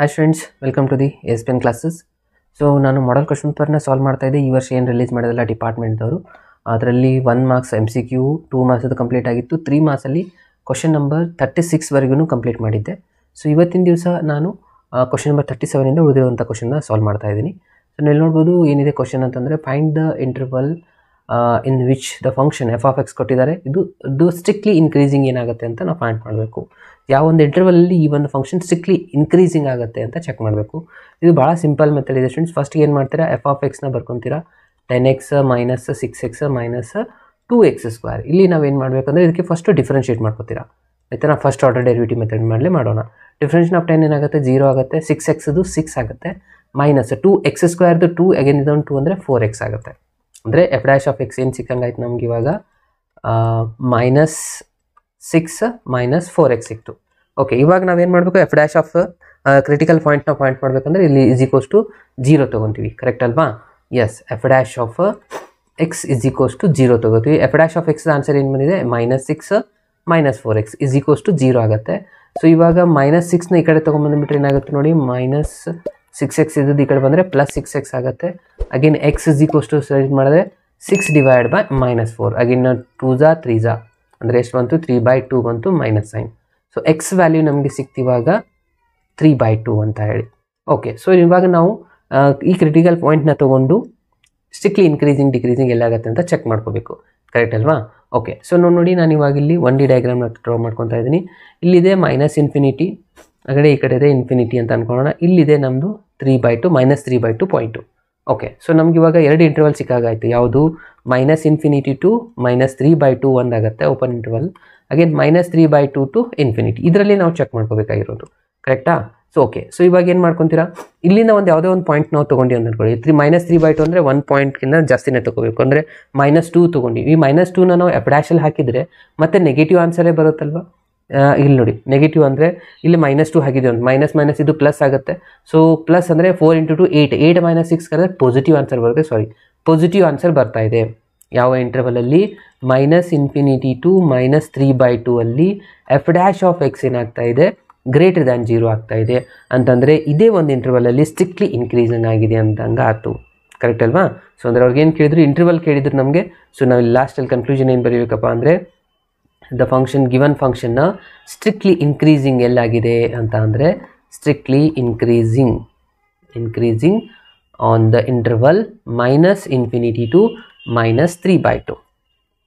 Hi friends, welcome to the ESPN classes. So ನಾನು ಮಾಡಲ್ question ಪೇಪರ್ನ solve ಮಾಡ್ತಾ ಇದ್ದೆ. ಈ ವರ್ಷ ಏನು ರಿಲೀಸ್ ಮಾಡಿದಲ್ಲ ಡಿಪಾರ್ಟ್ಮೆಂಟ್ದವರು, ಅದರಲ್ಲಿ 1 ಮಾರ್ಕ್ಸ್ MCQ, 2 ಮಾರ್ಕ್ಸ್ ಅದು ಕಂಪ್ಲೀಟ್ ಆಗಿತ್ತು. 3 ಮಾರ್ಕ್ಸಲ್ಲಿ ಕ್ವಶನ್ ನಂಬರ್ 36ವರೆಗೂ ಕಂಪ್ಲೀಟ್ ಮಾಡಿದ್ದೆ. ಸೊ ಇವತ್ತಿನ ದಿವಸ ನಾನು ಕ್ವಶನ್ ನಂಬರ್ 37ಇಂದ ಉಳಿದಿರುವಂಥ ಕ್ವಶನ್ನ ಸಾಲ್ವ್ ಮಾಡ್ತಾ ಇದ್ದೀನಿ. ಸೊ ನೀವು ನೋಡ್ಬೋದು ಏನಿದೆ ಕ್ವಶನ್ ಅಂತಂದರೆ, find the interval in which the function F of X ಕೊಟ್ಟಿದ್ದಾರೆ. ಇದು ಸ್ಟ್ರಿಕ್ಟ್ಲಿ ಇನ್ಕ್ರೀಸಿಂಗ್ ಏನಾಗುತ್ತೆ ಅಂತ ನಾವು ಫೈಂಡ್ ಮಾಡಬೇಕು. ಯಾವ ಒಂದು ಇಂಟರ್ವಲಲ್ಲಿ ಈ ಒಂದು ಫಂಕ್ಷನ್ ಸ್ಟ್ರಿಕ್ಟ್ಲಿ ಇನ್ಕ್ರೀಸಿಂಗ್ ಆಗುತ್ತೆ ಅಂತ ಚೆಕ್ ಮಾಡಬೇಕು. ಇದು ಭಾಳ ಸಿಂಪಲ್ ಮೆಥಡ್ ಇದೆ ಸ್ಟೂಡೆಂಟ್ಸ್. ಫಸ್ಟ್ ಏನು ಮಾಡ್ತೀರಾ, ಎಫ್ ಆಫ್ ಎಕ್ಸ್ನ ಬರ್ಕೊತೀರಾ 10x minus 6x minus 2x². ಇಲ್ಲಿ ನಾವೇನು ಮಾಡಬೇಕಂದ್ರೆ ಇದಕ್ಕೆ ಫಸ್ಟು ಡಿಫ್ರೆನ್ಷಿಯೇಟ್ ಮಾಡ್ಕೋತೀರಾ. ಆಯ್ತಾ, ಫಸ್ಟ್ ಆರ್ಡರ್ ಡೆರಿವೇಟಿವ್ ಮೆಥಡ್ ಮಾಡಲೇ ಮಾಡೋಣ. ಡಿಫ್ರೆನ್ಷನ್ ಆಫ್ 10 ಏನಾಗುತ್ತೆ, 0 ಆಗುತ್ತೆ. 6xದು 6 ಆಗುತ್ತೆ, ಮೈನಸ್ 2x²ದು 2 ಅಗೇನ್ ಇದೊಂದು 2 ಅಂದರೆ 4x ಆಗುತ್ತೆ. ಅಂದರೆ ಎಫ್ ಡ್ಯಾಶ್ ಆಫ್ ಎಕ್ಸ್ ಏನು ಸಿಕ್ಕಂಗಾಯ್ತು ನಮ್ಗೆ ಇವಾಗ, ಮೈನಸ್ 6 ಮೈನಸ್ 4x ಸಿಕ್ತು. ಓಕೆ, ಇವಾಗ ನಾವೇನು ಮಾಡಬೇಕು, ಎಫ್ ಡ್ಯಾಶ್ ಆಫ್ ಕ್ರಿಟಿಕಲ್ ಪಾಯಿಂಟ್ನ ಪಾಯಿಂಟ್ ಮಾಡಬೇಕಂದ್ರೆ ಇಲ್ಲಿ ಇಸ್ ಈಕ್ವಲ್ಸ್ ಟು 0 ತೊಗೊತೀವಿ. ಕರೆಕ್ಟ್ ಅಲ್ವಾ? Yes, F dash of X is equals to 0 ತೊಗೋತೀವಿ. F dash of X answer ಏನು ಬಂದಿದೆ, minus 6 minus 4x is equals to 0 ಆಗುತ್ತೆ. ಸೊ ಇವಾಗ ಮೈನಸ್ 6ನ ಈ ಕಡೆ ತೊಗೊಂಬಂದುಬಿಟ್ರೆ ಏನಾಗುತ್ತೆ ನೋಡಿ, ಮೈನಸ್ 6x ಇದ್ದದ್ದು ಈ ಕಡೆ ಬಂದರೆ ಪ್ಲಸ್ 6x ಆಗುತ್ತೆ. Again X is equals to side ಮಾಡಿದ್ರೆ 6 ಡಿವೈಡ್ ಬೈ ಮೈನಸ್ 4. ಅಗೇನ್ 2 3 ಅಂದರೆ ಎಷ್ಟು ಬಂತು, 3/2 ಬಂತು, minus sign. So X value ನಮಗೆ ಸಿಕ್ತಿವಾಗ 3/2 ಅಂತ ಹೇಳಿ. ಓಕೆ, ಸೊ ಇವಾಗ ನಾವು ಈ ಕ್ರಿಟಿಕಲ್ ಪಾಯಿಂಟ್ನ ತೊಗೊಂಡು ಸ್ಟ್ರಿಕ್ಟ್ಲಿ ಇನ್ಕ್ರೀಸಿಂಗ್ ಡಿಕ್ರೀಸಿಂಗ್ ಎಲ್ಲಾಗುತ್ತೆ ಅಂತ ಚೆಕ್ ಮಾಡ್ಕೋಬೇಕು. ಕರೆಕ್ಟ್ ಅಲ್ವಾ? ಓಕೆ, ಸೊ ನೋಡಿ ನಾನು ಇವಾಗ ಇಲ್ಲಿ 1D ಡಯಾಗ್ರಾಮ್ನ ಡ್ರಾ ಮಾಡ್ಕೊತಾ ಇದ್ದೀನಿ. ಇಲ್ಲಿದೆ ಮೈನಸ್ ಇನ್ಫಿನಿಟಿ, ಹಾಗಡೆ ಈ ಕಡೆ ಇದೆ ಇನ್ಫಿನಿಟಿ ಅಂತ ಅಂದ್ಕೊಳ್ಳೋಣ. ಇಲ್ಲಿದೆ ನಮ್ಮದು 3/2 ಮೈನಸ್ 3/2. ಓಕೆ, ಸೊ ನಮ್ಗೆ ಇವಾಗ 2 ಇಂಟರ್ವಲ್ ಸಿಕ್ಕಾಗಾಯಿತು. ಯಾವುದು, ಮೈನಸ್ ಇನ್ಫಿನಿಟಿ ಟು ಮೈನಸ್ 3/2 ಒಂದಾಗುತ್ತೆ open interval, again minus 3/2 to infinity. ಇದರಲ್ಲಿ ನಾವು ಚೆಕ್ ಮಾಡ್ಕೋಬೇಕಾಗಿರೋದು. ಕರೆಕ್ಟಾ? ಸೊ ಓಕೆ, ಸೊ ಇವಾಗ ಏನು ಮಾಡ್ಕೊತೀರಾ, ಇಲ್ಲಿಂದ ಒಂದು ಯಾವುದೇ ಒಂದು ಪಾಯಿಂಟ್ ನಾವು ತೊಗೊಂಡು ಅಂತ ಅನ್ಕೊಳ್ಳಿ. ಮೈನಸ್ 3/2 ಅಂದರೆ 1 ಪಾಯಿಂಟ್ಗಿಂತ ಜಾಸ್ತಿನೇ ತೊಗೋಬೇಕು. ಅಂದರೆ ಮೈನಸ್ 2 ತೊಗೊಂಡು ಈ ಮೈನಸ್ 2ನ ನಾವು ಎಫ್ ಡ್ಯಾಶಲ್ಲಿ ಹಾಕಿದರೆ ಮತ್ತೆ ನೆಗೆಟಿವ್ ಆನ್ಸರೇ ಬರುತ್ತಲ್ವ. ಇಲ್ಲಿ ನೋಡಿ, ನೆಗೆಟಿವ್ ಅಂದರೆ ಇಲ್ಲಿ ಮೈನಸ್ 2 ಹಾಕಿದ್ದೀವಿ ಅಂತ, ಮೈನಸ್ ಮೈನಸ್ ಇದು ಪ್ಲಸ್ ಆಗುತ್ತೆ. ಸೊ ಪ್ಲಸ್ ಅಂದರೆ 4 × 2 8, 8 ಮೈನಸ್ 6 ಕರೆದ್ರೆ ಪಾಸಿಟಿವ್ ಆನ್ಸರ್ ಬರುತ್ತೆ. ಪಾಸಿಟಿವ್ ಆನ್ಸರ್ ಬರ್ತಾ ಇದೆ. ಯಾವ ಇಂಟರ್ವಲಲ್ಲಿ, ಮೈನಸ್ ಇನ್ಫಿನಿಟಿ ಟು ಮೈನಸ್ 3/2 ಅಲ್ಲಿ ಎಫ್ ಡ್ಯಾಶ್ ಆಫ್ ಎಕ್ಸ್ ಏನಾಗ್ತಾ ಇದೆ, ಗ್ರೇಟರ್ ದ್ಯಾನ್ 0 ಆಗ್ತಾ ಇದೆ ಅಂತಂದರೆ ಇದೇ ಒಂದು ಇಂಟರ್ವಲಲ್ಲಿ ಸ್ಟ್ರಿಕ್ಟ್ಲಿ ಇನ್ಕ್ರೀಸಿಂಗ್ ಆಗಿದೆ ಅಂತಂಗೆ ಆಯ್ತು. ಕರೆಕ್ಟ್ ಅಲ್ವಾ? ಸೊ ಅಂದರೆ ಅವ್ರಿಗೆ ಏನು ಕೇಳಿದ್ರು, ಇಂಟರ್ವಲ್ ಕೇಳಿದ್ರು ನಮಗೆ. ಸೊ ನಾವು ಲಾಸ್ಟಲ್ಲಿ ಕನ್ಕ್ಲೂಷನ್ ಏನು ಬರೀಬೇಕಪ್ಪ ಅಂದರೆ, ದ ಫಂಕ್ಷನ್ ಗಿವನ್ ಫಂಕ್ಷನ್ನ ಸ್ಟ್ರಿಕ್ಟ್ಲಿ ಇನ್ಕ್ರೀಸಿಂಗ್ ಎಲ್ಲಾಗಿದೆ ಅಂತ ಅಂದರೆ, strictly increasing on the interval minus infinity to minus 3/2.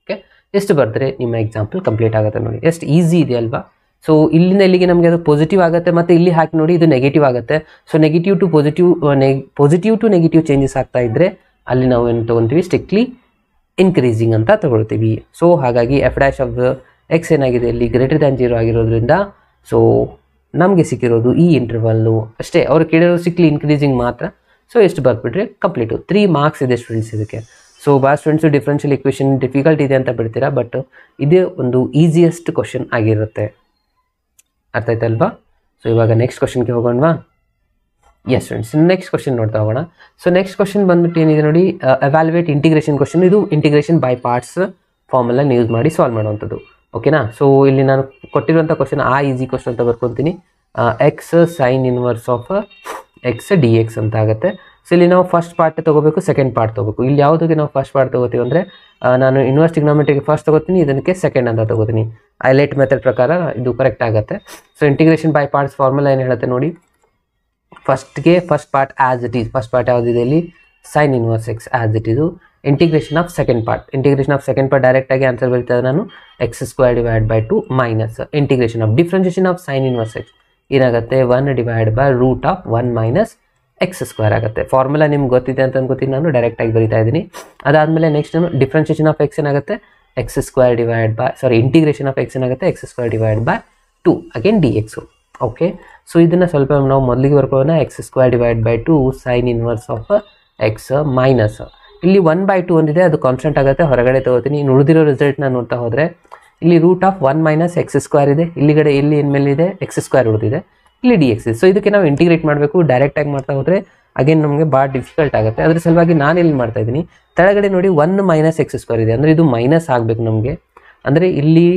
Okay, ಎಷ್ಟು ಬರೆದ್ರೆ ನಿಮ್ಮ ಎಕ್ಸಾಂಪಲ್ ಕಂಪ್ಲೀಟ್ ಆಗುತ್ತೆ ನೋಡಿ. ಎಷ್ಟು ಈಸಿ ಇದೆ ಅಲ್ವಾ? ಸೊ ಇಲ್ಲಿಂದ ಇಲ್ಲಿಗೆ ನಮಗೆ ಅದು ಪಾಸಿಟಿವ್ ಆಗುತ್ತೆ, ಮತ್ತು ಇಲ್ಲಿ ಹಾಕಿ ನೋಡಿ ಇದು ನೆಗೆಟಿವ್ ಆಗುತ್ತೆ. So negative to negative changes ಆಗ್ತಾ ಇದ್ದರೆ ಅಲ್ಲಿ ನಾವು ಏನು ತೊಗೊತೀವಿ, ಸ್ಟ್ರಿಕ್ಟ್ಲಿ ಇನ್ಕ್ರೀಸಿಂಗ್ ಅಂತ ತೊಗೊಳ್ತೀವಿ. ಸೊ ಹಾಗಾಗಿ ಎಫ್ ಡ್ಯಾಶ್ ಆಫ್ ಎಕ್ಸ್ ಏನಾಗಿದೆ ಇಲ್ಲಿ ಗ್ರೇಟರ್ ದ್ಯಾನ್ 0 ಆಗಿರೋದ್ರಿಂದ ಸೊ ನಮಗೆ ಸಿಕ್ಕಿರೋದು ಈ ಇಂಟರ್ವಲ್ಲು ಅಷ್ಟೇ. ಅವ್ರು ಕೇಳಿರೋದು ಸ್ಟ್ರಿಕ್ಟ್ಲಿ ಇನ್ಕ್ರೀಸಿಂಗ್ ಮಾತ್ರ. ಸೊ ಎಷ್ಟು ಬರ್ಬಿಟ್ರೆ ಕಂಪ್ಲೀಟು. 3 ಮಾರ್ಕ್ಸ್ ಇದೆ ಸ್ಟೂಡೆಂಟ್ಸ್ ಇದಕ್ಕೆ. ಸೊ ಭಾಳ ಸ್ಟೂಡೆಂಟ್ಸು ಡಿಫ್ರೆನ್ಷಿಯಲ್ ಇಕ್ವೇಷನ್ ಡಿಫಿಕಲ್ಟ್ ಇದೆ ಅಂತ ಬಿಡ್ತೀರಾ, ಬಟ್ ಇದೇ ಒಂದು ಈಸಿಯೆಸ್ಟ್ ಕ್ವಶನ್ ಆಗಿರುತ್ತೆ. ಅರ್ಥ ಆಯ್ತಲ್ವಾ? ಸೊ ಇವಾಗ ನೆಕ್ಸ್ಟ್ ಕ್ವಶನ್ಗೆ ಹೋಗೋಣವಾ? ಎಸ್ ಫ್ರೆಂಡ್ಸ್, ನೆಕ್ಸ್ಟ್ ಕ್ವಶನ್ ನೋಡ್ತಾ ಹೋಗೋಣ. ಸೊ ನೆಕ್ಸ್ಟ್ ಕ್ವಶನ್ ಬಂದ್ಬಿಟ್ಟು ಏನಿದೆ ನೋಡಿ, ಎವ್ಯಾಲ್ಯುವೇಟ್ ಇಂಟಿಗ್ರೇಷನ್ ಕ್ವಶನ್. ಇದು ಇಂಟಿಗ್ರೇಷನ್ ಬೈ ಪಾರ್ಟ್ಸ್ ಫಾರ್ಮುಲಾನ ಯೂಸ್ ಮಾಡಿ ಸಾಲ್ವ್ ಮಾಡುವಂಥದ್ದು. ಓಕೆನಾ? ಸೊ ಇಲ್ಲಿ ನಾನು ಕೊಟ್ಟಿರುವಂಥ ಕ್ವಶನ್ ಈಸಿ ಕ್ವಶನ್ ಅಂತ ಬರ್ಕೊತೀನಿ. X sine inverse of x d x ಅಂತ ಆಗುತ್ತೆ. ಸೊ ಇಲ್ಲಿ ನಾವು ಫಸ್ಟ್ ಪಾರ್ಟ್ ತೊಗೋಬೇಕು, ಸೆಕೆಂಡ್ ಪಾರ್ಟ್ ತೊಗೋಬೇಕು. ಇಲ್ಲಿ ಯಾವುದಕ್ಕೆ ನಾವು ಫಸ್ಟ್ ಪಾರ್ಟ್ ತೊಗೋತೀವಿ ಅಂದರೆ, ನಾನು ಇನ್ವರ್ಸ್ ಟ್ರಿಗ್ನೋಮೆಟ್ರಿಗೆ ಫಸ್ಟ್ ತೊಗೋತೀನಿ, ಇದಕ್ಕೆ ಸೆಕೆಂಡ್ ಅಂತ ತೊಗೋತೀನಿ. ಐಲೈಟ್ ಮೆಥಡ್ ಪ್ರಕಾರ ಇದು ಕರೆಕ್ಟ್ ಆಗುತ್ತೆ. So integration by parts formula ಏನು ಹೇಳುತ್ತೆ ನೋಡಿ, first part as it is. First part ಯಾವುದಿದೆ ಇಲ್ಲಿ, sine inverse x as it ಇದು. ಇಂಟಿಗ್ರೇಷನ್ ಆಫ್ ಸೆಕೆಂಡ್ ಪಾರ್ಟ್ ಡೈರೆಕ್ಟಾಗಿ ಆನ್ಸರ್ ಬರೀತಾ ನಾನು x² divide by 2 minus integration of differentiation of sine inverse x ಏನಾಗುತ್ತೆ, 1 divide by root of 1 minus x² ಆಗುತ್ತೆ. Formula ನಿಮ್ಗೆ ಗೊತ್ತಿದೆ ಅಂತ ಅನ್ಕೋತೀನಿ, ನಾನು ಡೈರೆಕ್ಟಾಗಿ ಬರೀತಾ ಇದ್ದೀನಿ. ಅದಾದಮೇಲೆ ನೆಕ್ಸ್ಟ್ ನಾನು ಡಿಫ್ರೆನ್ಷಿಯೇಷನ್ ಆಫ್ ಎಕ್ಸ್ ಏನಾಗುತ್ತೆ, ಇಂಟಿಗ್ರೇಷನ್ ಆಫ್ ಎಕ್ಸ್ ಏನಾಗುತ್ತೆ, x² divide by 2 again D x. Okay, so ಇದನ್ನು ಸ್ವಲ್ಪ ನಾವು ಮೊದಲಿಗೆ ಬರ್ಕೊಳ್ಳೋಣ. x² divide by 2 sign inverse of X minus ಇಲ್ಲಿ 1/2 ಒಂದಿದೆ, ಅದು ಕಾನ್ಸ್ಟೆಂಟ್ ಆಗುತ್ತೆ, ಹೊರಗಡೆ ತೊಗೋತೀನಿ. ಇನ್ನು ಉಳಿದಿರೋ ರಿಸಲ್ಟ್ನ ನೋಡ್ತಾ ಹೋದರೆ ಇಲ್ಲಿ ರೂಟ್ ಆಫ್ 1 ಮೈನಸ್ x² ಇದೆ, ಇಲ್ಲಿಗಡೆ ಇಲ್ಲಿ ಇನ್ಮೇಲೆ ಇದೆ x² ಉಳಿದಿದೆ, ಇಲ್ಲಿ ಡಿ ಎಕ್ಸ್ ಇದೆ. ಸೊ ಇದಕ್ಕೆ ನಾವು ಇಂಟಿಗ್ರೇಟ್ ಮಾಡಬೇಕು. ಡೈರೆಕ್ಟಾಗಿ ಮಾಡ್ತಾ ಹೋದರೆ ಅಗೇನ್ ನಮಗೆ ಭಾಳ ಡಿಫಿಕಲ್ಟ್ ಆಗುತ್ತೆ. ಅದ್ರ ಸಲುವಾಗಿ ನಾನು ಇಲ್ಲಿ ಮಾಡ್ತಾ ಇದ್ದೀನಿ. ಕೆಳಗಡೆ ನೋಡಿ 1 ಮೈನಸ್ x² ಇದೆ, ಅಂದರೆ ಇದು ಮೈನಸ್ ಆಗಬೇಕು ನಮಗೆ. ಅಂದರೆ ಇಲ್ಲಿ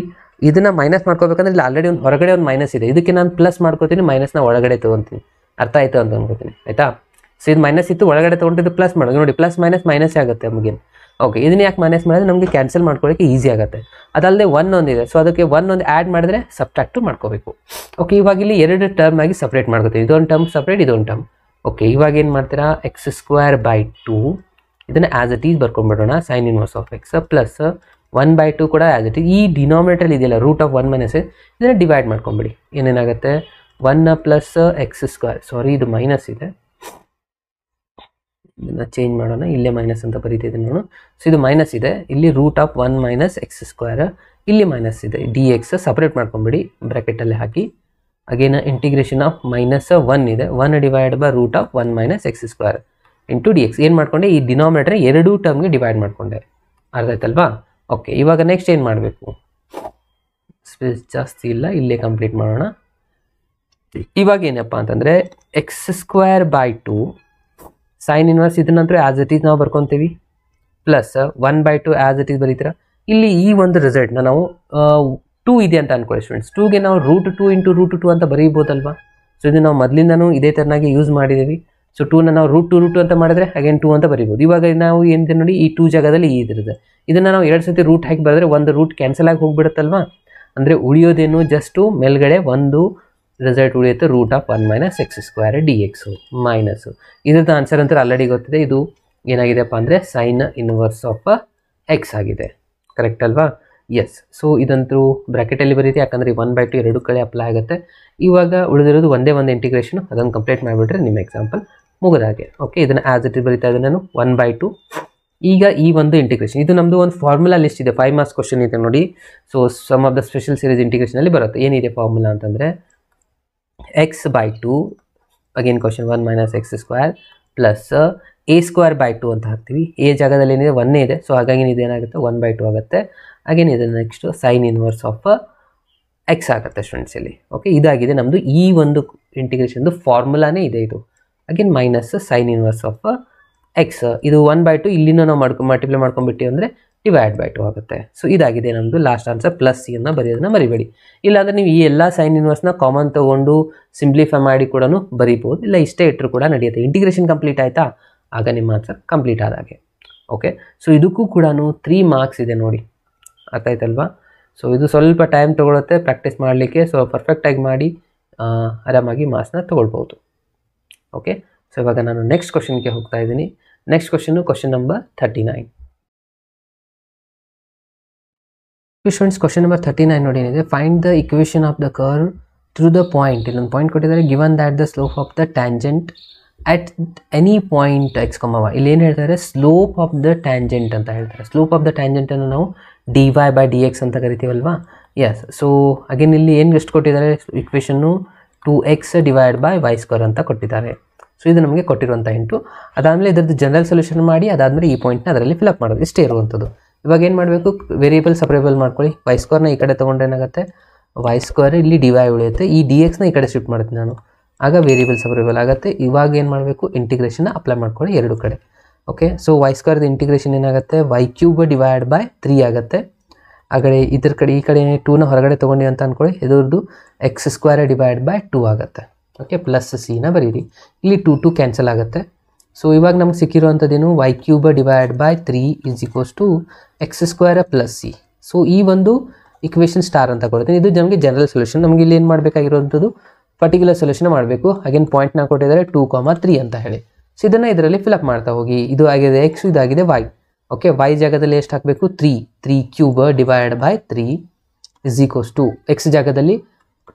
ಇದನ್ನು ಮೈನಸ್ ಮಾಡ್ಕೋಬೇಕಂದ್ರೆ ಇಲ್ಲಿ ಆಲ್ರೆಡಿ ಒಂದು ಹೊರಗಡೆ ಒಂದು ಮೈನಸ್ ಇದೆ, ಇದಕ್ಕೆ ನಾನು ಪ್ಲಸ್ ಮಾಡ್ಕೋತೀನಿ, ಮೈನಸ್ನ ಒಳಗಡೆ ತೊಗೊತೀನಿ. ಅರ್ಥ ಆಯಿತು ಅಂತ ಅನ್ಕೋತೀನಿ, ಆಯಿತಾ. ಸೊ ಇದು ಮೈನಸ್ ಇತ್ತು, ಒಳಗಡೆ ತೊಗೊಂಡಿದ್ದು ಪ್ಲಸ್ ಮಾಡೋದು ನೋಡಿ, ಪ್ಲಸ್ ಮೈನಸ್ ಆಗುತ್ತೆ ನಮಗೆ. ಓಕೆ, ಇದನ್ನ ಯಾಕೆ ಮೈನಸ್ ಮಾಡಿದ್ರೆ ನಮಗೆ ಕ್ಯಾನ್ಸಲ್ ಮಾಡ್ಕೊಳ್ಳೋಕ್ಕೆ ಈಸಿ ಆಗುತ್ತೆ. ಅದಲ್ಲದೆ ಒನ್ ಒಂದಿದೆ, ಸೊ ಅದಕ್ಕೆ ಒಂದು ಆ್ಯಡ್ ಮಾಡಿದ್ರೆ ಸಬ್ಟ್ರಾಕ್ಟು ಮಾಡ್ಕೋಬೇಕು. ಓಕೆ, ಇವಾಗ ಇಲ್ಲಿ 2 ಟರ್ಮ್ ಆಗಿ ಸಪ್ರೇಟ್ ಮಾಡ್ಕೋತೀವಿ, ಇದೊಂದು ಟರ್ಮ್ ಸಪ್ರೇಟ್, ಇದೊಂದು ಟರ್ಮ್. ಓಕೆ, ಇವಾಗ ಏನು ಮಾಡ್ತೀರಾ, x²/2 ಇದನ್ನು ಆ್ಯಸ್ ಇಟ್ ಈಸ್ ಬರ್ಕೊಂಡ್ಬಿಡೋಣ, sin inverse of x plus 1/2 ಕೂಡ ಆ್ಯಸ್ ಇಟ್ ಈಸ್. ಈ ಡಿನಾಮಿನೇಟರ್ ಇದೆಯಲ್ಲ √(1 - ಇದನ್ನು ಡಿವೈಡ್ ಮಾಡ್ಕೊಂಬಿಡಿ. ಏನೇನಾಗುತ್ತೆ, 1 + x², ಸಾರಿ ಇದು ಮೈನಸ್ ಇದೆ, ಇದನ್ನು ಚೇಂಜ್ ಮಾಡೋಣ, ಇಲ್ಲೇ ಮೈನಸ್ ಅಂತ ಬರೀತಿದ್ದೀನಿ ನಾನು. ಸೊ ಇದು ಮೈನಸ್ ಇದೆ, ಇಲ್ಲಿ √(1 - x², ಇಲ್ಲಿ ಮೈನಸ್ ಇದೆ, dx ಸಪ್ರೇಟ್ ಮಾಡ್ಕೊಂಬಿಡಿ, ಬ್ರ್ಯಾಕೆಟಲ್ಲಿ ಹಾಕಿ. ಅಗೇನ್ ಇಂಟಿಗ್ರೇಷನ್ ಆಫ್ -1 ಇದೆ, 1 divide by √(1 - x² into dx. ಏನು ಮಾಡ್ಕೊಂಡೆ, ಈ ಡಿನಾಮಿನೇಟರ್ 2 ಟರ್ಮ್ಗೆ ಡಿವೈಡ್ ಮಾಡ್ಕೊಂಡೆ, ಅರ್ಥ ಆಯ್ತಲ್ವಾ. ಓಕೆ, ಇವಾಗ ನೆಕ್ಸ್ಟ್ ಏನು ಮಾಡಬೇಕು, ಸ್ಪೇಸ್ ಜಾಸ್ತಿ ಇಲ್ಲ, ಇಲ್ಲೇ ಕಂಪ್ಲೀಟ್ ಮಾಡೋಣ. ಇವಾಗ ಏನಪ್ಪ ಅಂತಂದರೆ x²/2 sin ಇನ್ವರ್ಸ್ ಇದನ್ನಂತೂ ಆ್ಯಸ್ ಇಟ್ ಈಸ್ ನಾವು ಬರ್ಕೊತೀವಿ, ಪ್ಲಸ್ 1/2 ಆ್ಯಸ್ ಇಟ್ ಈಸ್ ಬರೀತೀರ. ಇಲ್ಲಿ ಈ ಒಂದು ರಿಸಲ್ಟ್ನ ನಾವು 2 ಇದೆ ಅಂತ ಅನ್ಕೊಳ್ಳಿ ಸ್ಟೂಡೆಂಟ್ಸ್, 2ಗೆ ನಾವು √2 × √2 ಅಂತ ಬರೀಬೋದಲ್ವಾ. ಸೊ ಇದು ನಾವು ಮೊದಲಿಂದನೂ ಇದೇ ಥರನಾಗಿ ಯೂಸ್ ಮಾಡಿದ್ದೀವಿ. ಸೊ 2ನ ನಾವು √2 ಅಂತ ಮಾಡಿದ್ರೆ ಅಗೇನ್ 2 ಅಂತ ಬರೀಬೋದು. ಇವಾಗ ನಾವು ಏನಿದೆ ನೋಡಿ, ಈ 2 ಜಾಗದಲ್ಲಿ ಈ ಇದಿರುತ್ತೆ, ಇದನ್ನು ನಾವು 2 ಸತಿ ರೂಟ್ ಹಾಕಿ ಬರೆದ್ರೆ ಒಂದು ರೂಟ್ ಕ್ಯಾನ್ಸಲ್ ಆಗಿ ಹೋಗ್ಬಿಡುತ್ತಲ್ವಾ. ಅಂದರೆ ಉಳಿಯೋದೇನು, ಜಸ್ಟು ಮೇಲ್ಗಡೆ ಒಂದು ರಿಸಲ್ಟ್ ಉಳಿಯುತ್ತೆ, √(1 - x² dx ಮೈನಸ್ಸು. ಇದ್ರದ್ದು ಆನ್ಸರ್ ಅಂತ ಆಲ್ರೆಡಿ ಗೊತ್ತಿದೆ, ಇದು ಏನಾಗಿದೆಪ್ಪ ಅಂದರೆ sin ಇನ್ವರ್ಸ್ ಆಫ್ x ಆಗಿದೆ, ಕರೆಕ್ಟ್ ಅಲ್ವಾ. ಎಸ್, ಸೊ ಇದಂತೂ ಬ್ರ್ಯಾಕೆಟಲ್ಲಿ ಬರೀತಿ, ಯಾಕಂದರೆ 1/2 2 ಕಡೆ ಅಪ್ಲೈ ಆಗುತ್ತೆ. ಇವಾಗ ಉಳಿದಿರೋದು ಒಂದೇ ಒಂದು ಇಂಟಿಗ್ರೇಷನ್, ಅದನ್ನು ಕಂಪ್ಲೀಟ್ ಮಾಡಿಬಿಟ್ರೆ ನಿಮ್ಮ ಎಕ್ಸಾಂಪಲ್ ಮುಗಿದಾಗೆ. ಓಕೆ, ಇದನ್ನು ಆ್ಯಸ್ ಇಟ್ ಈಸ್ ಬರೀತಾ ಇದ್ದೆ ನಾನು, 1/2. ಈಗ ಈ ಒಂದು ಇಂಟಿಗ್ರೇಷನ್, ಇದು ನಮ್ಮದು ಒಂದು ಫಾರ್ಮುಲಾ ಲಿಸ್ಟ್ ಇದೆ, 5 ಮಾರ್ಕ್ಸ್ ಕ್ವಶನ್ ಇದೆ ನೋಡಿ. So sum of the special series ಇಂಟಿಗ್ರೇಷನಲ್ಲಿ ಬರುತ್ತೆ. ಏನಿದೆ ಫಾರ್ಮುಲಾ ಅಂತಂದರೆ x/2 again question 1 - x² plus a²/2 ಅಂತ ಹಾಕ್ತೀವಿ. ಎ ಜಾಗದಲ್ಲಿ ಏನಿದೆ 1 ಇದೆ, ಸೊ ಹಾಗಾಗಿ ಇದೇನಾಗುತ್ತೆ 1/2 ಆಗುತ್ತೆ. ಅಗೇನ್ ಇದು next sin inverse of x ಆಗುತ್ತೆ ಸ್ಟೂಡೆಂಟ್ಸ್ ಇಲ್ಲಿ. ಓಕೆ, ಇದಾಗಿದೆ ನಮ್ಮದು ಈ ಒಂದು ಇಂಟಿಗ್ರೇಷನ್ದು ಫಾರ್ಮುಲಾನೇ ಇದೆ ಇದು. Again minus sin inverse of x, ಇದು 1/2 ಇಲ್ಲಿನ ನಾವು ಮಲ್ಟಿಪ್ಲೈ ಮಾಡ್ಕೊಂಡ್ಬಿಟ್ಟು ಅಂದರೆ /2 ಆಗುತ್ತೆ. ಸೊ ಇದಾಗಿದೆ ನಮ್ಮದು ಲಾಸ್ಟ್ ಆನ್ಸರ್. ಪ್ಲಸ್ ಯನ್ನು ಬರೆಯೋದನ್ನ ಮರಿಬೇಡಿ, ಇಲ್ಲಾಂದರೆ ನೀವು ಈ ಎಲ್ಲ ಸೈನ್ ಇನ್ವರ್ಸ್ನ ಕಾಮನ್ ತೊಗೊಂಡು ಸಿಂಪ್ಲಿಫೈ ಮಾಡಿ ಕೂಡ ಬರೀಬೋದು, ಇಲ್ಲ ಇಷ್ಟೇ ಇಟ್ಟರು ಕೂಡ ನಡೆಯುತ್ತೆ. ಇಂಟಿಗ್ರೇಷನ್ ಕಂಪ್ಲೀಟ್ ಆಯಿತಾ, ಆಗ ನಿಮ್ಮ ಆನ್ಸರ್ ಕಂಪ್ಲೀಟ್ ಆದಾಗೆ. ಓಕೆ, ಸೊ ಇದಕ್ಕೂ ಕೂಡ 3 ಮಾರ್ಕ್ಸ್ ಇದೆ ನೋಡಿ, ಅರ್ಥ ಆಯ್ತಲ್ವಾ. ಸೊ ಇದು ಸ್ವಲ್ಪ ಟೈಮ್ ತೊಗೊಳುತ್ತೆ ಪ್ರಾಕ್ಟೀಸ್ ಮಾಡಲಿಕ್ಕೆ, ಸೊ ಪರ್ಫೆಕ್ಟಾಗಿ ಮಾಡಿ ಆರಾಮಾಗಿ ಮಾರ್ಕ್ಸ್ನ ತೊಗೊಳ್ಬೋದು. ಓಕೆ, ಸೊ ಇವಾಗ ನಾನು ನೆಕ್ಸ್ಟ್ ಕ್ವಶನ್ಗೆ ಹೋಗ್ತಾ ಇದ್ದೀನಿ. Next question number 39. Students question number 39 ನೋಡಿ ಏನಿದೆ, find the equation of the curve through the point. ಇಲ್ಲೊಂದು ಪಾಯಿಂಟ್ ಕೊಟ್ಟಿದ್ದಾರೆ, given that the slope of the tangent at any point x, y. ಇಲ್ಲಿ ಏನು ಹೇಳ್ತಾರೆ, ಸ್ಲೋಪ್ ಆಫ್ ದ ಟ್ಯಾಂಜೆಂಟ್ ಅಂತ ಹೇಳ್ತಾರೆ. Slope of the ಟ್ಯಾಂಜೆಂಟನ್ನು ನಾವು dy/dx ಅಂತ ಕರಿತೀವಲ್ವಾ. ಎಸ್, ಸೊ ಅಗೇನ್ ಇಲ್ಲಿ ಏನು ಎಷ್ಟು ಕೊಟ್ಟಿದ್ದಾರೆ ಇಕ್ವೇಷನ್ನು, 2x / y² ಅಂತ ಕೊಟ್ಟಿದ್ದಾರೆ. ಸೊ ಇದು ನಮಗೆ ಕೊಟ್ಟಿರುವಂಥ ಇಂಟು, ಅದಾದಮೇಲೆ ಇದರದ್ದು ಜನರಲ್ ಸೊಲ್ಯೂಷನ್ ಮಾಡಿ ಅದಾದಮೇಲೆ ಈ ಪಾಯಿಂಟ್ನ ಅದರಲ್ಲಿ ಫಿಲಪ್ ಮಾಡೋದು, ಇಷ್ಟೇ ಇರುವಂಥದ್ದು. ಇವಾಗ ಏನು ಮಾಡಬೇಕು, ವೇರಿಯೇಬಲ್ ಸಪ್ರೇಬಲ್ ಮಾಡ್ಕೊಳ್ಳಿ. y² ಈ ಕಡೆ ತೊಗೊಂಡ್ರೆ ಏನಾಗುತ್ತೆ, y² ಇಲ್ಲಿ dy ಉಳಿಯುತ್ತೆ, ಈ dxನ ಈ ಕಡೆ ಶಿಫ್ಟ್ ಮಾಡ್ತೀನಿ ನಾನು, ಆಗ ವೇರಿಯೇಬಲ್ ಸಪ್ರೇಬಲ್ ಆಗುತ್ತೆ. ಇವಾಗ ಏನು ಮಾಡಬೇಕು, ಇಂಟಿಗ್ರೇಷನ್ನ ಅಪ್ಲೈ ಮಾಡ್ಕೊಳ್ಳಿ ಎರಡು ಕಡೆ. ಓಕೆ, ಸೊ y² ಇಂಟಿಗ್ರೇಷನ್ ಏನಾಗುತ್ತೆ, y³ / 3 ಆಗುತ್ತೆ. ಹಾಗಡೆ ಇದ್ರ ಕಡೆ ಈ ಕಡೆ 2ನ ಹೊರಗಡೆ ತೊಗೊಂಡು ಅಂತ ಅಂದ್ಕೊಳ್ಳಿ, ಇದ್ರದ್ದು x² / 2 ಆಗುತ್ತೆ. ಓಕೆ, ಪ್ಲಸ್ c ಬರೀರಿ, ಇಲ್ಲಿ 2 ಕ್ಯಾನ್ಸಲ್ ಆಗುತ್ತೆ. ಸೊ ಇವಾಗ ನಮ್ಗೆ ಸಿಕ್ಕಿರುವಂಥದ್ದೇನು, y³ / 3 = x² + c. ಸೊ ಈ ಒಂದು ಇಕ್ವೇಷನ್ ಸ್ಟಾರ್ ಅಂತ ಕೊಡ್ತೀನಿ, ಇದು ನಮಗೆ ಜನರಲ್ ಸೊಲ್ಯೂಷನ್. ನಮಗೆ ಇಲ್ಲಿ ಏನು ಮಾಡಬೇಕಾಗಿರುವಂಥದ್ದು, ಪರ್ಟಿಕ್ಯುಲರ್ ಸೊಲ್ಯೂಷನ್ ಮಾಡಬೇಕು. ಅಗೇನ್ ಪಾಯಿಂಟ್ನ ಕೊಟ್ಟಿದ್ದಾರೆ 2, 3 ಅಂತ ಹೇಳಿ. ಸೊ ಇದನ್ನು ಇದರಲ್ಲಿ ಫಿಲಪ್ ಮಾಡ್ತಾ ಹೋಗಿ. ಇದು ಆಗಿದೆ x, ಇದಾಗಿದೆ y. ಓಕೆ, y ಜಾಗದಲ್ಲಿ ಎಷ್ಟು ಹಾಕಬೇಕು, 3³ / 3 = x ಜಾಗದಲ್ಲಿ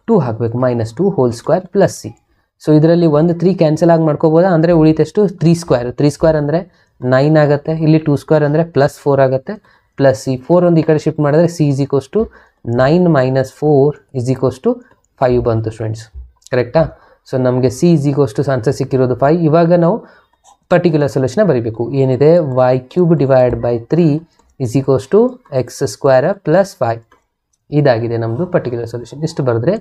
2 ಹಾಕಬೇಕು, -2² + c. ಸೊ ಇದರಲ್ಲಿ ಒಂದು 3 ಕ್ಯಾನ್ಸಲ್ ಆಗಿ ಮಾಡ್ಕೋಬೋದಾ, ಅಂದರೆ ಉಳಿತಷ್ಟು 3² ಅಂದರೆ 9 ಆಗುತ್ತೆ. ಇಲ್ಲಿ 2² ಅಂದರೆ +4 ಆಗುತ್ತೆ, ಪ್ಲಸ್ c. 4 ಒಂದು ಈ ಕಡೆ ಶಿಫ್ಟ್ ಮಾಡಿದ್ರೆ c = 9 - 4 = 5 ಬಂತು ಸ್ಟೂಡೆಂಟ್ಸ್, ಕರೆಕ್ಟಾ. ಸೊ ನಮಗೆ c = ಆನ್ಸರ್ ಸಿಕ್ಕಿರೋದು 5. ಇವಾಗ ನಾವು ಪರ್ಟಿಕ್ಯುಲರ್ ಸೊಲ್ಯೂಷನ್ ಬರೀಬೇಕು. ಏನಿದೆ, y³ / 3 = x² + 5. ಇದಾಗಿದೆ ನಮ್ಮದು ಪರ್ಟಿಕ್ಯುಲರ್ ಸೊಲ್ಯೂಷನ್. ಇಷ್ಟು ಬರೆದ್ರೆ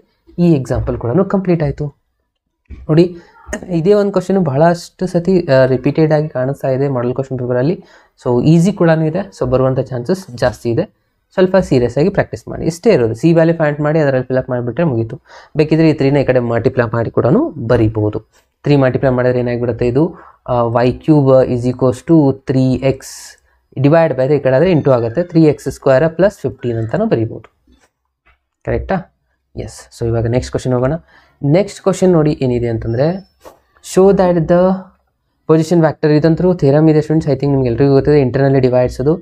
ಈ ಎಕ್ಸಾಂಪಲ್ ಕೂಡ ಕಂಪ್ಲೀಟ್ ಆಯಿತು ನೋಡಿ. ಇದೇ ಒಂದು ಕ್ವಶನ್ ಬಹಳಷ್ಟು ಸತಿ ರಿಪೀಟೆಡ್ ಆಗಿ ಕಾಣಿಸ್ತಾ ಇದೆ ಮಾಡಲ್ ಕ್ವಶನ್ ಪೇಪರಲ್ಲಿ. ಸೊ ಈಸಿ ಕೂಡ ಇದೆ, ಸೊ ಬರುವಂಥ ಚಾನ್ಸಸ್ ಜಾಸ್ತಿ ಇದೆ. ಸ್ವಲ್ಪ ಸೀರಿಯಸ್ ಆಗಿ ಪ್ರಾಕ್ಟೀಸ್ ಮಾಡಿ. ಇಷ್ಟೇ ಇರೋದು. ಸಿ ವ್ಯಾಲ್ಯೂ ಫೈಂಡ್ ಮಾಡಿ ಅದರಲ್ಲಿ ಫಿಲಪ್ ಮಾಡಿಬಿಟ್ರೆ ಮುಗೀತು. ಬೇಕಿದ್ರೆ ಈ 3ನ ಈ ಕಡೆ ಮಲ್ಟಿಪ್ಲೈ ಮಾಡಿ ಕೂಡ ಬರೀಬಹುದು. 3 ಮಲ್ಟಿಪ್ಲೈ ಮಾಡಿದ್ರೆ ಏನಾಗಿಬಿಡುತ್ತೆ, ಇದು y³ = 3x ಡಿವೈಡ್ ಬೈ ಈ ಕಡೆ ಆದರೆ ಇಂಟು ಆಗುತ್ತೆ, 3x² + 15 ಅಂತಲೂ ಬರೀಬೋದು. ಕರೆಕ್ಟಾ? ಎಸ್. ಸೊ ಇವಾಗ ನೆಕ್ಸ್ಟ್ ಕ್ವಶನ್ ಹೋಗೋಣ. ನೆಕ್ಸ್ಟ್ ಕ್ವಶನ್ ನೋಡಿ ಏನಿದೆ ಅಂತಂದರೆ, show that the position vector, ಇದಂತರೂ ಥಿಯರಮ್ ಇದೆ ಸ್ಟೂಡೆಂಟ್ಸ್. ಐ ಥಿಂಕ್ ನಿಮ್ಗೆ ಎಲ್ರಿಗೂ ಗೊತ್ತಿದೆ. ಇಂಟರ್ನಲಿ ಡಿವೈಡ್ಸ್ ಅದು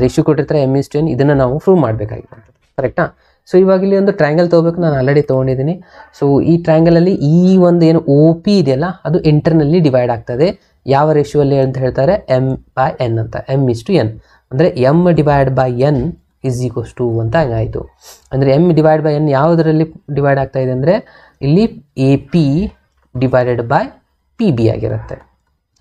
ರೇಷಿಯೋ ಕೊಟ್ಟಿರ್ತಾರೆ m:n. ಇದನ್ನು ನಾವು ಪ್ರೂವ್ ಮಾಡಬೇಕಾಗಿರೋದು. ಕರೆಕ್ಟಾ? ಸೊ ಇವಾಗ ಇಲ್ಲಿ ಒಂದು ಟ್ರಯಾಂಗಲ್ ತೊಗೋಬೇಕು. ನಾನು ಆಲ್ರೆಡಿ ತೊಗೊಂಡಿದ್ದೀನಿ. ಸೊ ಈ ಟ್ರಯಾಂಗಲಲ್ಲಿ ಈ ಒಂದು ಏನು OP ಇದೆಯಲ್ಲ ಅದು ಇಂಟರ್ನಲ್ಲಿ ಡಿವೈಡ್ ಆಗ್ತದೆ. ಯಾವ ರೇಷಿಯೋ ಅಲ್ಲಿ ಅಂತ ಹೇಳ್ತಾರೆ, m/n ಅಂತ. m:n ಅಂದರೆ m/n = ಅಂತ ಹಂಗಾಯಿತು. ಅಂದರೆ m/n ಯಾವುದರಲ್ಲಿ ಡಿವೈಡ್ ಆಗ್ತಾ ಇದೆ ಅಂದರೆ ಇಲ್ಲಿ AP / PB ಆಗಿರುತ್ತೆ.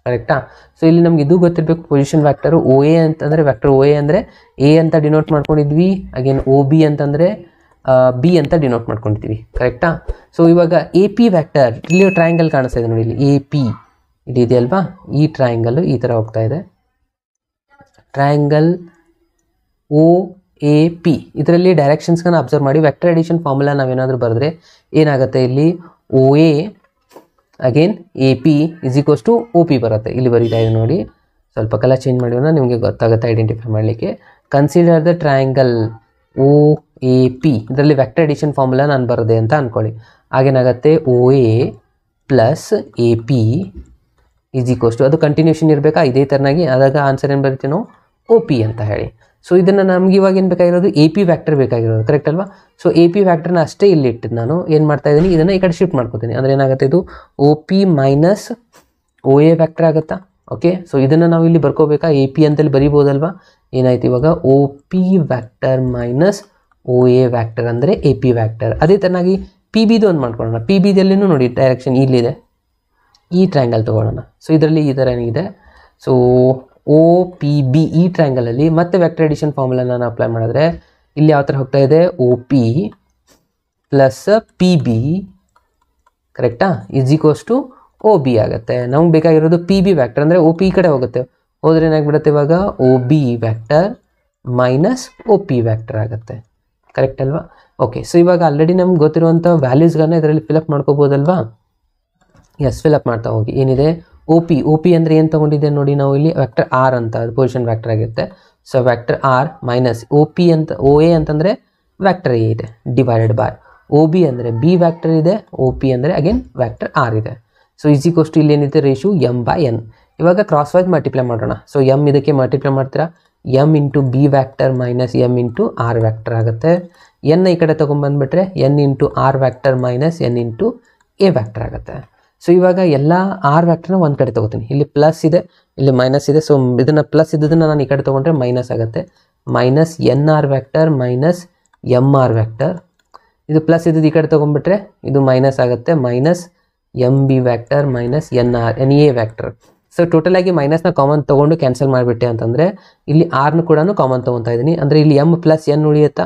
ಕರೆಕ್ಟಾ? ಸೊ ಇಲ್ಲಿ ನಮ್ಗೆ ಇದು ಗೊತ್ತಿರಬೇಕು. ಪೊಸಿಷನ್ ವ್ಯಾಕ್ಟರು OA ಅಂತಂದರೆ ವ್ಯಾಕ್ಟರ್ OA ಅಂದರೆ A ಅಂತ ಡಿನೋಟ್ ಮಾಡ್ಕೊಂಡಿದ್ವಿ. ಅಗೇನ್ OB ಅಂತಂದರೆ B ಅಂತ ಡಿನೋಟ್ ಮಾಡ್ಕೊಂಡಿದ್ವಿ. ಕರೆಕ್ಟಾ? ಸೊ ಇವಾಗ AP ವ್ಯಾಕ್ಟರ್, ಇಲ್ಲಿ ಟ್ರಯಾಂಗಲ್ ಕಾಣಿಸ್ತಾ ಇದೆ ನೋಡಿ, ಇಲ್ಲಿ AP ಇಲ್ಲಿ ಇದೆ ಅಲ್ವಾ, ಈ ಟ್ರಯಾಂಗಲ್ ಈ ಥರ ಹೋಗ್ತಾ ಇದೆ. ಟ್ರಯಾಂಗಲ್ OAP ಇದರಲ್ಲಿ ಡೈರೆಕ್ಷನ್ಸ್ಗಳನ್ನ ಅಬ್ಸರ್ವ್ ಮಾಡಿ. ವೆಕ್ಟರ್ ಅಡಿಷನ್ ಫಾರ್ಮುಲಾ ನಾವೇನಾದರೂ ಬರೆದ್ರೆ ಏನಾಗುತ್ತೆ, ಇಲ್ಲಿ OA ಅಗೇನ್ AP = OP ಬರುತ್ತೆ. ಇಲ್ಲಿ ಬರೀತಾ ಇದೆ ನೋಡಿ, ಸ್ವಲ್ಪ ಕಲರ್ ಚೇಂಜ್ ಮಾಡೋಣ, ನಿಮಗೆ ಗೊತ್ತಾಗುತ್ತೆ ಐಡೆಂಟಿಫೈ ಮಾಡಲಿಕ್ಕೆ. ಕನ್ಸಿಡರ್ ದ ಟ್ರಯಾಂಗಲ್ OAP, ಇದರಲ್ಲಿ ವೆಕ್ಟರ್ ಅಡಿಷನ್ ಫಾರ್ಮುಲಾ ನಾನು ಬರದೆ ಅಂತ ಅಂದ್ಕೊಳ್ಳಿ. ಆಗೇನಾಗುತ್ತೆ, OA + AP = ಅದು ಕಂಟಿನ್ಯೂಷನ್ ಇರಬೇಕಾ ಇದೇ ಥರನಾಗಿ. ಆದಾಗ ಆನ್ಸರ್ ಏನು ಬರುತ್ತೆ, ನಾವು OP ಅಂತ ಹೇಳಿ. ಸೊ ಇದನ್ನು ನಮ್ಗೆ ಇವಾಗ ಏನು ಬೇಕಾಗಿರೋದು, AP ವ್ಯಾಕ್ಟರ್ ಬೇಕಾಗಿರೋದು. ಕರೆಕ್ಟ್ ಅಲ್ವಾ? ಸೊ AP ವ್ಯಾಕ್ಟರ್ನ ಅಷ್ಟೇ ಇಲ್ಲಿ ಇಟ್ಟಿದ್ದು ನಾನು ಏನು ಮಾಡ್ತಾ ಇದ್ದೀನಿ, ಇದನ್ನು ಈ ಕಡೆ ಶಿಫ್ಟ್ ಮಾಡ್ಕೋತೀನಿ. ಅಂದರೆ ಏನಾಗುತ್ತೆ, ಇದು OP - OA ವ್ಯಾಕ್ಟರ್ ಆಗುತ್ತಾ? ಓಕೆ. ಸೊ ಇದನ್ನು ನಾವು ಇಲ್ಲಿ ಬರ್ಕೋಬೇಕಾ, AP ಅಂತಲ್ಲಿ ಬರೀಬೋದಲ್ವಾ? ಏನಾಯ್ತು ಇವಾಗ, OP ವ್ಯಾಕ್ಟರ್ - OA ವ್ಯಾಕ್ಟರ್ ಅಂದರೆ AP ವ್ಯಾಕ್ಟರ್. ಅದೇ ಥರನಾಗಿ PBದು ಒಂದು ಮಾಡ್ಕೊಳ್ಳೋಣ. PBದಲ್ಲಿನೂ ನೋಡಿ ಡೈರೆಕ್ಷನ್ ಇಲ್ಲಿದೆ, ಈ ಟ್ರಯಾಂಗಲ್ ತೊಗೊಳ್ಳೋಣ. ಸೊ ಇದರಲ್ಲಿ ಈ ಥರ ಏನಿದೆ, ಸೊ OPB ಈ ಟ್ರಯಾಂಗಲಲ್ಲಿ ಮತ್ತೆ ವೆಕ್ಟರ್ ಅಡಿಷನ್ ಫಾರ್ಮುಲಾ ನಾನು ಅಪ್ಲೈ ಮಾಡಿದ್ರೆ ಇಲ್ಲಿ ಯಾವ ಥರ ಹೋಗ್ತಾ ಇದೆ, OP + PB ಕರೆಕ್ಟಾ = OB ಆಗುತ್ತೆ. ನಮ್ಗೆ ಬೇಕಾಗಿರೋದು PB ವ್ಯಾಕ್ಟರ್ ಅಂದರೆ OP ಈ ಕಡೆ ಹೋಗುತ್ತೆ, ಹೋದ್ರೆ ಏನಾಗ್ಬಿಡುತ್ತೆ ಇವಾಗ OB ವ್ಯಾಕ್ಟರ್ - OP ವ್ಯಾಕ್ಟರ್ ಆಗುತ್ತೆ. ಕರೆಕ್ಟ್ ಅಲ್ವಾ? ಓಕೆ. ಸೊ ಇವಾಗ ಆಲ್ರೆಡಿ ನಮ್ಗೆ ಗೊತ್ತಿರುವಂಥ ವ್ಯಾಲ್ಯೂಸ್ಗಳನ್ನ ಇದರಲ್ಲಿ ಫಿಲಪ್ ಮಾಡ್ಕೋಬೋದಲ್ವಾ? ಎಸ್, ಫಿಲಪ್ ಮಾಡ್ತಾ ಹೋಗಿ. ಏನಿದೆ, OP ಅಂದರೆ ಏನು ತೊಗೊಂಡಿದ್ದೆ ನೋಡಿ, ನಾವು ಇಲ್ಲಿ ವೆಕ್ಟರ್ R ಅಂತ, ಅದು ಪೊಸಿಷನ್ ವ್ಯಾಕ್ಟರ್ ಆಗಿರುತ್ತೆ. ಸೊ ವೆಕ್ಟರ್ R - OP ಅಂತ, OA ಅಂತಂದರೆ ವ್ಯಾಕ್ಟರ್ A ಇದೆ ಡಿವೈಡೆಡ್ ಬೈ OB ಅಂದರೆ B ವ್ಯಾಕ್ಟರ್ ಇದೆ, OP ಅಂದರೆ ಅಗೇನ್ ವ್ಯಾಕ್ಟರ್ R ಇದೆ. ಸೊ = ಇಲ್ಲಿ ಏನಿದೆ, ರೇಷಿಯೋ m/n. ಇವಾಗ ಕ್ರಾಸ್ ವೈಸ್ ಮಲ್ಟಿಪ್ಲೈ ಮಾಡೋಣ. ಸೊ m ಇದಕ್ಕೆ ಮಲ್ಟಿಪ್ಲೈ ಮಾಡ್ತೀರಾ, m × B vector - m × R vector ಆಗುತ್ತೆ. n ಈ ಕಡೆ ತೊಗೊಂಬಂದ್ಬಿಟ್ರೆ n × R vector - n × A vector ಆಗುತ್ತೆ. ಸೊ ಇವಾಗ ಎಲ್ಲ R ವ್ಯಾಕ್ಟರ್ನ ಒಂದು ಕಡೆ ತೊಗೋತೀನಿ. ಇಲ್ಲಿ ಪ್ಲಸ್ ಇದೆ, ಇಲ್ಲಿ ಮೈನಸ್ ಇದೆ. ಸೊ ಇದನ್ನು ಪ್ಲಸ್ ಇದ್ದದನ್ನು ನಾನು ಈ ಕಡೆ ತೊಗೊಂಡ್ರೆ ಮೈನಸ್ ಆಗುತ್ತೆ. -nR vector - mR vector. ಇದು ಪ್ಲಸ್ ಇದ್ದದ್ದು ಈ ಕಡೆ ತೊಗೊಂಡ್ಬಿಟ್ರೆ ಇದು ಮೈನಸ್ ಆಗುತ್ತೆ. -MB vector - NA vector. So total ಆಗಿ ಮೈನಸ್ನ ಕಾಮನ್ ತೊಗೊಂಡು ಕ್ಯಾನ್ಸಲ್ ಮಾಡಿಬಿಟ್ಟೆ ಅಂತಂದರೆ ಇಲ್ಲಿ ಆರ್ನು ಕೂಡ ಕಾಮನ್ ತೊಗೊತಾ ಇದ್ದೀನಿ. ಅಂದರೆ ಇಲ್ಲಿ m + n ಉಳಿಯುತ್ತಾ?